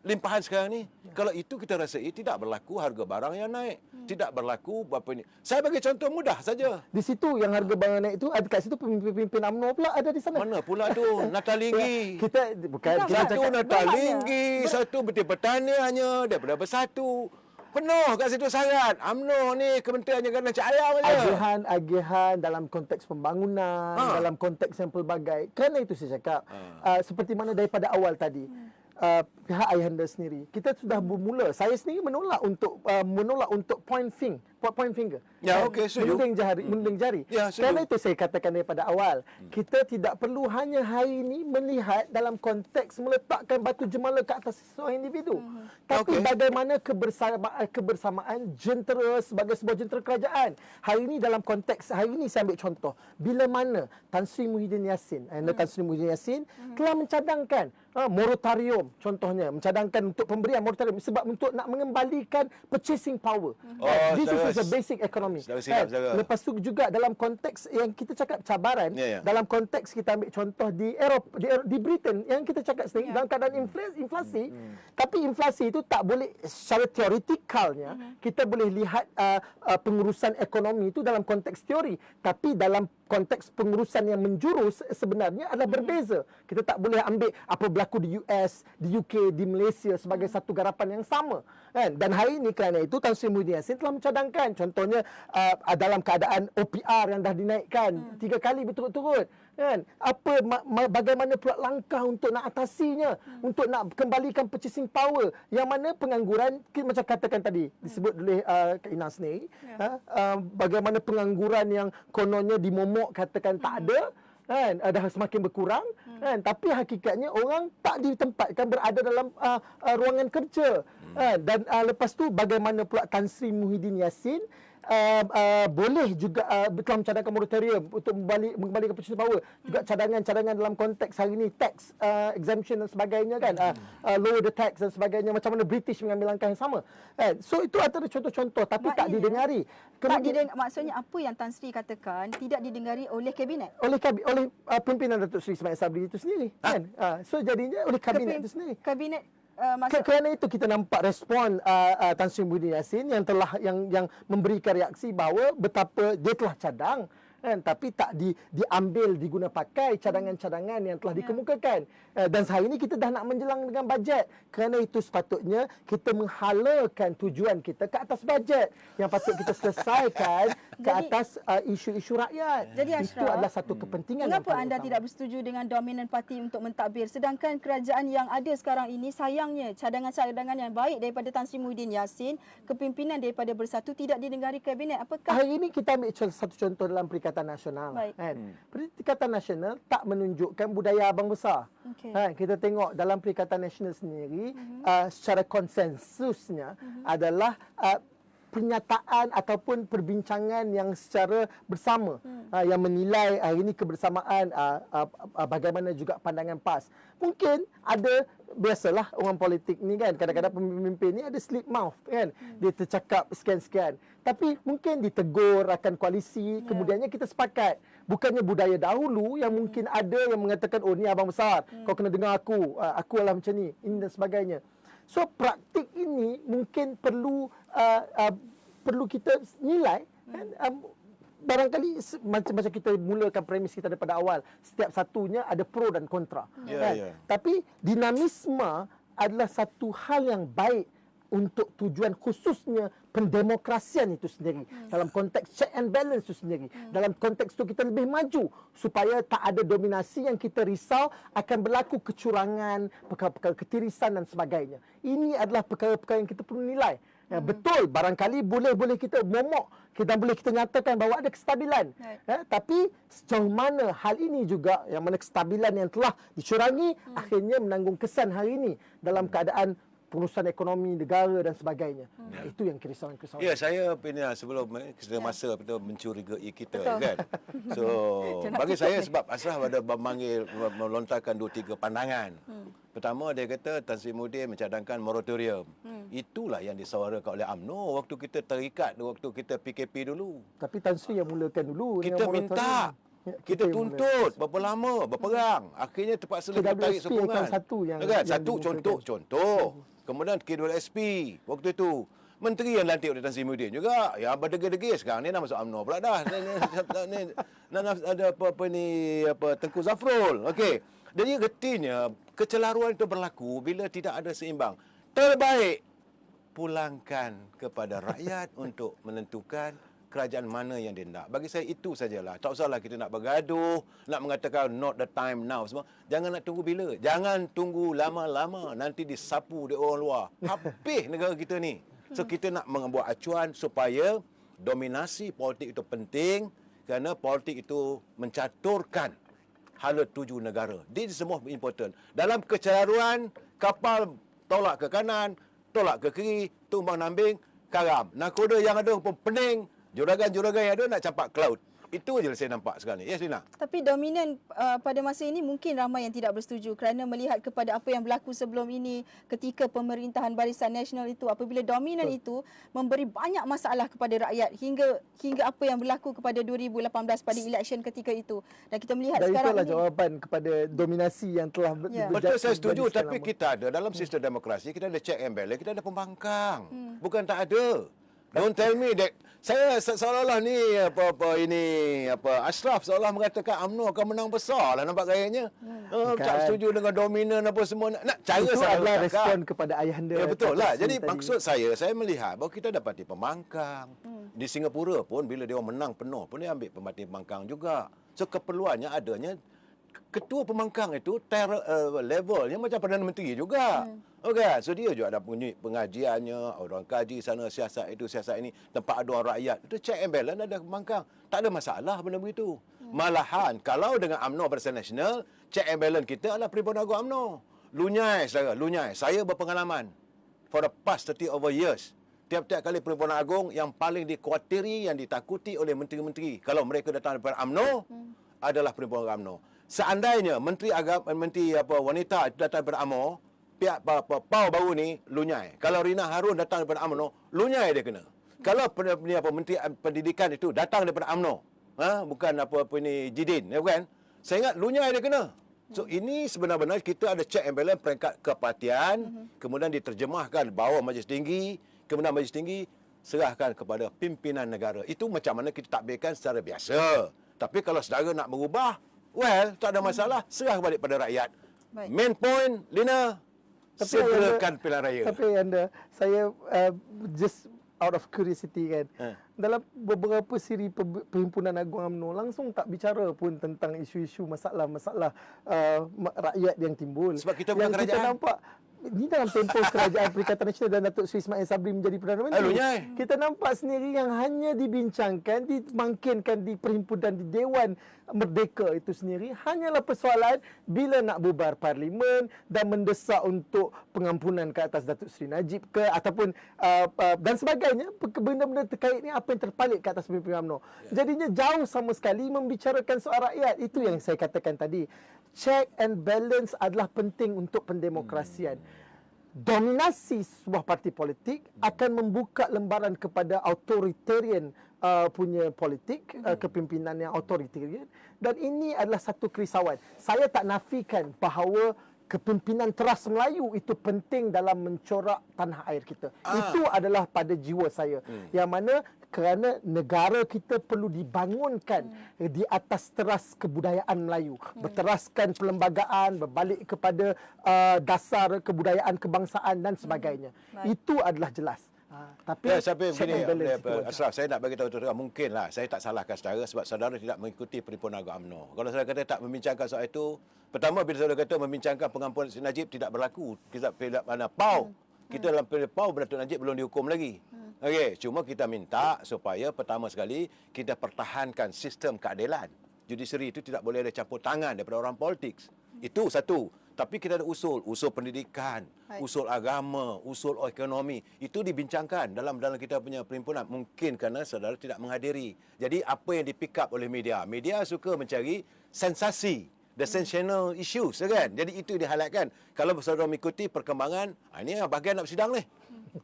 Limpahan sekarang ni. Kalau itu kita rasai, tidak berlaku harga barang yang naik. Tidak berlaku berapa ini. Saya bagi contoh mudah saja. Di situ yang harga barang naik itu, ada kat situ pemimpin UMNO pula ada di sana. Mana pula tu? Natalinggi. Kita bukan Bukan, kita Satu cakap Natalinggi, satu Betul Petani hanya daripada bersatu. Penuh kat situ syarat. UMNO ni kementeriannya kena cahaya saja. agihan dalam konteks pembangunan, dalam konteks yang pelbagai. Kerana itu saya cakap, seperti mana daripada awal tadi, pihak ayahanda sendiri, kita sudah bermula. Saya sendiri menolak untuk point finger. Ya, okey, setuju. Menuding jari. Ya, setuju. Kerana itu saya katakan daripada awal, kita tidak perlu hanya hari ini melihat dalam konteks meletakkan batu jemala ke atas seorang individu. Tapi Okey. bagaimana kebersamaan jentera sebagai sebuah jentera kerajaan. Hari ini dalam konteks, hari ini saya ambil contoh, bila mana Tan Sri Muhyiddin Yassin, Tan Sri Muhyiddin Yassin telah mencadangkan moratorium, contohnya mencadangkan untuk pemberian moratorium sebab untuk nak mengembalikan purchasing power. This is a basic economy. Saudara. Lepas tu juga dalam konteks yang kita cakap cabaran, Ya. dalam konteks kita ambil contoh di di Britain yang kita cakap sendiri dalam keadaan inflasi, tapi inflasi itu tak boleh secara teoretikalnya kita boleh lihat pengurusan ekonomi itu dalam konteks teori, tapi dalam konteks pengurusan yang menjurus sebenarnya adalah berbeza. Kita tak boleh ambil apa berlaku di US, di UK, di Malaysia sebagai satu garapan yang sama, kan? Dan hari ini kerana itu Tan Sri Muhyiddin Yassin telah mencadangkan, contohnya dalam keadaan OPR yang dah dinaikkan 3 kali berturut-turut, kan? Bagaimana pula langkah untuk nak atasinya, untuk nak kembalikan purchasing power, yang mana pengangguran macam katakan tadi disebut oleh Kak Ina sendiri, bagaimana pengangguran yang kononnya dimomok katakan tak ada, kan, dah semakin berkurang, kan, tapi hakikatnya orang tak ditempatkan berada dalam ruangan kerja, dan lepas tu bagaimana pula Tan Sri Muhyiddin Yassin boleh juga telah mencadangkan moratorium untuk mengembalikan purchasing power, juga cadangan-cadangan dalam konteks hari ini tax exemption dan sebagainya, kan, lower the tax dan sebagainya, macam mana British mengambil langkah yang sama, kan. So itu antara contoh-contoh, tapi tak Maknanya, didengari. Maksudnya apa yang Tan Sri katakan tidak didengari oleh kabinet. Oleh pimpinan Datuk Seri Ismail Sabri itu sendiri, kan. So jadinya oleh kabinet itu sendiri. Kabinet Kerana itu kita nampak respon Tan Sri Muhyiddin Yassin yang telah yang memberikan reaksi bahawa betapa dia telah cadang, kan, tapi tak diambil diguna pakai cadangan-cadangan yang telah dikemukakan. Dan hari ini kita dah nak menjelang dengan bajet. Kerana itu sepatutnya kita menghalakan tujuan kita ke atas bajet yang patut kita selesaikan ke atas isu-isu rakyat. Jadi itu Ashraf, adalah satu kepentingan. mengapa yang paling anda utama. tidak bersetuju dengan dominan parti untuk mentadbir, sedangkan kerajaan yang ada sekarang ini sayangnya cadangan-cadangan yang baik daripada Tan Sri Muhyiddin Yassin, kepimpinan daripada Bersatu tidak didengari kabinet. Apakah Hari ini kita ambil satu contoh dalam Perikatan Nasional. Baik. Kan? Perikatan Nasional tak menunjukkan budaya abang besar. Okey. Kita tengok dalam Perikatan Nasional sendiri, secara konsensusnya adalah pernyataan ataupun perbincangan yang secara bersama yang menilai ini kebersamaan, bagaimana juga pandangan PAS. Mungkin ada, biasalah orang politik ni, kan, kadang-kadang pemimpin ni ada slip mouth, kan, dia tercakap sekian-sekian, tapi mungkin ditegur rakan koalisi, kemudiannya kita sepakat. Bukannya budaya dahulu yang mungkin ada yang mengatakan, oh ni abang besar, kau kena dengar aku adalah macam ni, ini dan sebagainya. So praktik ini mungkin perlu kita nilai, kan. Barangkali macam kita mulakan premis kita daripada awal, setiap satunya ada pro dan kontra, kan. Tapi dinamisme adalah satu hal yang baik untuk tujuan khususnya pendemokrasian itu sendiri, dalam konteks check and balance itu sendiri, dalam konteks itu kita lebih maju supaya tak ada dominasi yang kita risau akan berlaku kecurangan, perkara-perkara ketirisan dan sebagainya. Ini adalah perkara-perkara yang kita perlu nilai. Betul, barangkali boleh kita momok, boleh kita nyatakan bahawa ada kestabilan. Tapi sejauh mana hal ini juga, yang mana kestabilan yang telah dicurangi akhirnya menanggung kesan hari ini dalam keadaan pengurusan ekonomi negara dan sebagainya. Itu yang kerisauan-kerisauan. Ya, saya sebelum kita masa kita mencurigai kita, kan. So, bagi saya sebab Ashraf ada melontarkan 2-3 pandangan. Pertama, dia kata Tan Sri Muhyiddin mencadangkan moratorium. Itulah yang disuarakan oleh UMNO waktu kita terikat, waktu kita PKP dulu. Tapi Tan Sri yang mulakan dulu. Kita minta, kita tuntut berapa lama, berperang. Akhirnya terpaksa kita tarik sokongan. Satu yang kan? yang Satu contoh. Kemudian KWSP waktu itu Menteri yang lantik oleh Tan Sri Muhyiddin juga yang berdegil-degil sekarang ni nak masuk UMNO pula dah. Ada Tengku Zafrul. Okey. Jadi retinya kecelaruan itu berlaku bila tidak ada seimbang. Terbaik pulangkan kepada rakyat untuk menentukan kerajaan mana yang dia nak. Bagi saya itu sajalah. Tak usahlah kita nak bergaduh, nak mengatakan not the time now semua. Jangan nak tunggu bila. Jangan tunggu lama-lama. Nanti disapu di orang luar. Habis negara kita ni. So kita nak membuat acuan supaya dominasi politik itu penting kerana politik itu mencaturkan hala tuju negara. This semua important. Dalam kecelaruan, kapal tolak ke kanan, tolak ke kiri, tumbang nambing, karam. Nakoda yang ada pun pening, juragan-juragan yang ada nak campak ke laut. Itu je saya nampak sekarang ni. Yes, Lina? Tapi dominan pada masa ini mungkin ramai yang tidak bersetuju kerana melihat kepada apa yang berlaku sebelum ini ketika pemerintahan Barisan Nasional itu, apabila dominan itu memberi banyak masalah kepada rakyat hingga apa yang berlaku kepada 2018 pada election ketika itu. Dan kita melihat Dan sekarang itulah ini jawapan kepada dominasi yang telah Betul, saya setuju. berjaya Tapi lama. kita ada dalam sistem demokrasi, kita ada check and balance, kita ada pembangkang. Bukan tak ada. Don't tell me that saya seolah-olah ni Ashraf seolah mengatakan UMNO akan menang besar lah nampak gayanya. Tak setuju dengan dominan apa semua. Nak cara Itu saya adalah cakap. respon kepada ayahanda. Ya betul lah. Tan Sri Jadi tadi. maksud saya melihat bahawa kita dapati pembangkang. Di Singapura pun bila dia menang penuh pun dia ambil pembantu pembangkang juga. So keperluannya adanya ketua pembangkang itu levelnya macam Perdana Menteri juga. Okey, so dia juga ada punya pengajiannya, orang kaji sana siasat itu siasat ini, tempat aduan rakyat. Itu check and balance ada pembangkang. Tak ada masalah benda begitu. Malahan kalau dengan UMNO Barisan Nasional, check and balance kita adalah Perhimpunan Agung UMNO. Lunyai saudara, lunyai. Saya berpengalaman for the past 30 over years. Tiap-tiap kali Perhimpunan Agung yang paling dikhawatiri, yang ditakuti oleh menteri-menteri kalau mereka datang daripada UMNO adalah Perhimpunan Agung UMNO. Seandainya menteri wanita datang daripada UMNO, pihak PAU baru ni lunyai. Kalau Rina Harun datang daripada UMNO, lunyai dia kena. Kalau menteri pendidikan itu datang daripada UMNO, bukan Jidin, ya bukan? Saya ingat lunyai dia kena. So ini sebenar-benar kita ada check and balance peringkat kepatian, kemudian diterjemahkan bawah Majlis Tinggi, kemudian Majlis Tinggi serahkan kepada pimpinan negara. Itu macam mana kita takbirkan secara biasa. Tapi kalau saudara nak berubah, well, tak ada masalah, serah balik pada rakyat. Baik. Main point, Lina, segerakan pilihan raya. Tapi saya just out of curiosity kan. Dalam beberapa siri Perhimpunan Agung UMNO langsung tak bicara pun tentang isu-isu masalah-masalah rakyat yang timbul. Sebab kita bukan yang kita kerajaan. nampak ini dalam tempoh kerajaan Perikatan Nasional dan Datuk Seri Ismail Sabri menjadi Perdana Menteri. Lunyai. Kita nampak sendiri yang hanya dibincangkan, dimangkinkan di perhimpunan, di Dewan Merdeka itu sendiri hanyalah persoalan bila nak bubar parlimen dan mendesak untuk pengampunan ke atas Datuk Seri Najib ke ataupun dan sebagainya, benda-benda terkait ni apa yang terpalit ke atas pimpinan UMNO. Jadinya jauh sama sekali membicarakan soal rakyat. Itu yang saya katakan tadi. Check and balance adalah penting untuk pendemokrasian. Dominasi sebuah parti politik akan membuka lembaran kepada authoritarian punya politik, kepimpinan yang authoritarian, dan ini adalah satu kerisauan. Saya tak nafikan bahawa kepimpinan teras Melayu itu penting dalam mencorak tanah air kita. Itu adalah pada jiwa saya. Yang mana kerana negara kita perlu dibangunkan di atas teras kebudayaan Melayu. Berteraskan perlembagaan, berbalik kepada dasar kebudayaan kebangsaan dan sebagainya. Itu adalah jelas. Tapi Tapi check and balance itu wajar. Ashraf, saya nak bagi tahu terang, mungkinlah saya tak salahkan saudara sebab saudara tidak mengikuti Perhimpunan Agung UMNO. Kalau saudara kata tak membincangkan soal itu, pertama bila saudara kata membincangkan pengampunan Sri Najib tidak berlaku. Kita mana PAU. Kita dalam PAU Datuk Najib belum dihukum lagi. Okey, cuma kita minta supaya pertama sekali kita pertahankan sistem keadilan. Judisiari itu tidak boleh ada campur tangan daripada orang politik. Itu satu. Tapi kita ada usul pendidikan, usul agama, usul ekonomi. Itu dibincangkan dalam kita punya perhimpunan. Mungkin kerana saudara tidak menghadiri. Jadi apa yang di-pick up oleh media? Media suka mencari sensasi, the sensational issues, kan? Jadi itu dihalatkan. Kalau saudara mengikuti perkembangan, ini bahagian nak bersidang ni.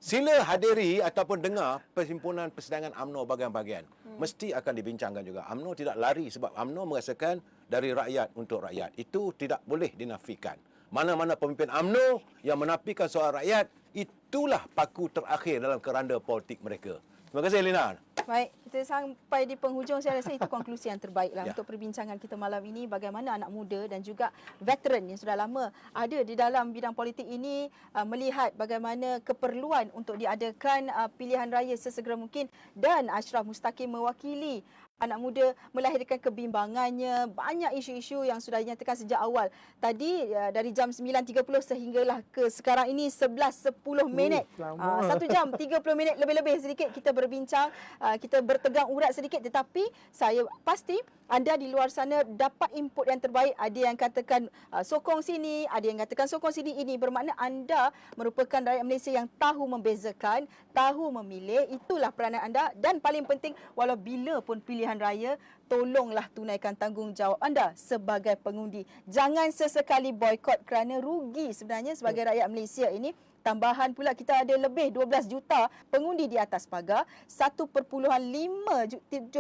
Sila hadiri ataupun dengar perhimpunan persidangan UMNO bahagian-bahagian. Mesti akan dibincangkan juga. UMNO tidak lari sebab UMNO merasakan dari rakyat untuk rakyat. Itu tidak boleh dinafikan. Mana-mana pemimpin UMNO yang menafikan soal rakyat, itulah paku terakhir dalam keranda politik mereka. Terima kasih, Lina. Baik, kita sampai di penghujung. Saya rasa itu konklusi yang terbaiklah Ya. untuk perbincangan kita malam ini. Bagaimana anak muda dan juga veteran yang sudah lama ada di dalam bidang politik ini melihat bagaimana keperluan untuk diadakan pilihan raya sesegera mungkin, dan Ashraf Mustaqim mewakili anak muda melahirkan kebimbangannya. Banyak isu-isu yang sudah dinyatakan sejak awal. Tadi dari jam 9.30 sehinggalah ke sekarang ini 11.10 minit. lama. 1 jam 30 minit lebih-lebih sedikit kita berbincang. Kita bertegang urat sedikit, tetapi saya pasti anda di luar sana dapat input yang terbaik. Ada yang katakan sokong sini, ada yang katakan sokong sini. Ini bermakna anda merupakan rakyat Malaysia yang tahu membezakan, tahu memilih. Itulah peranan anda, dan paling penting walau bila pun pilihan raya, tolonglah tunaikan tanggungjawab anda sebagai pengundi. Jangan sesekali boikot kerana rugi sebenarnya sebagai rakyat Malaysia ini. Tambahan pula kita ada lebih 12 juta pengundi di atas pagar, 1.5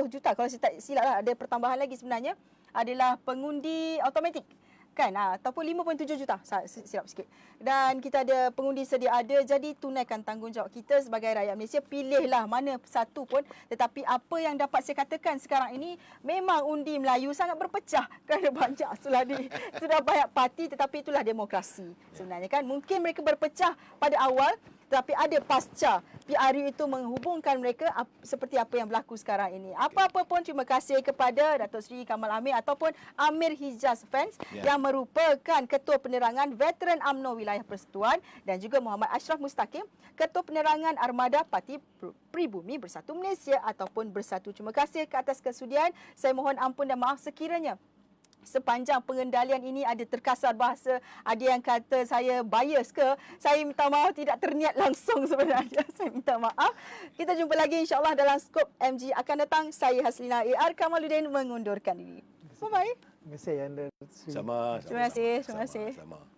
juta kalau saya tak silap lah, ada pertambahan lagi sebenarnya adalah pengundi automatik kan, ataupun 5.7 juta, silap sikit. Dan kita ada pengundi sedia ada, jadi tunaikan tanggungjawab kita sebagai rakyat Malaysia. Pilihlah mana satu pun, tetapi apa yang dapat saya katakan sekarang ini, memang undi Melayu sangat berpecah kerana banyak sudah banyak parti, tetapi itulah demokrasi sebenarnya kan. Mungkin mereka berpecah pada awal, tetapi ada pasca PRU itu menghubungkan mereka seperti apa yang berlaku sekarang ini. Apa-apa pun terima kasih kepada Datuk Seri Kamal Amir ataupun Amir Hijaz Fans yang merupakan Ketua Penerangan Veteran UMNO Wilayah Persekutuan, dan juga Muhammad Ashraf Mustaqim, Ketua Penerangan Armada Parti Pribumi Bersatu Malaysia ataupun Bersatu. Terima kasih ke atas kesudian. Saya mohon ampun dan maaf sekiranya sepanjang pengendalian ini ada terkasar bahasa, ada yang kata saya bias ke, saya minta maaf, tidak terniat langsung sebenarnya. Saya minta maaf. Kita jumpa lagi insya-Allah dalam skop MG akan datang. Saya Haslina AR Kamaluddin mengundurkan diri. Bye-bye. Terima kasih anda. Sama. Terima kasih. Terima kasih. Sama.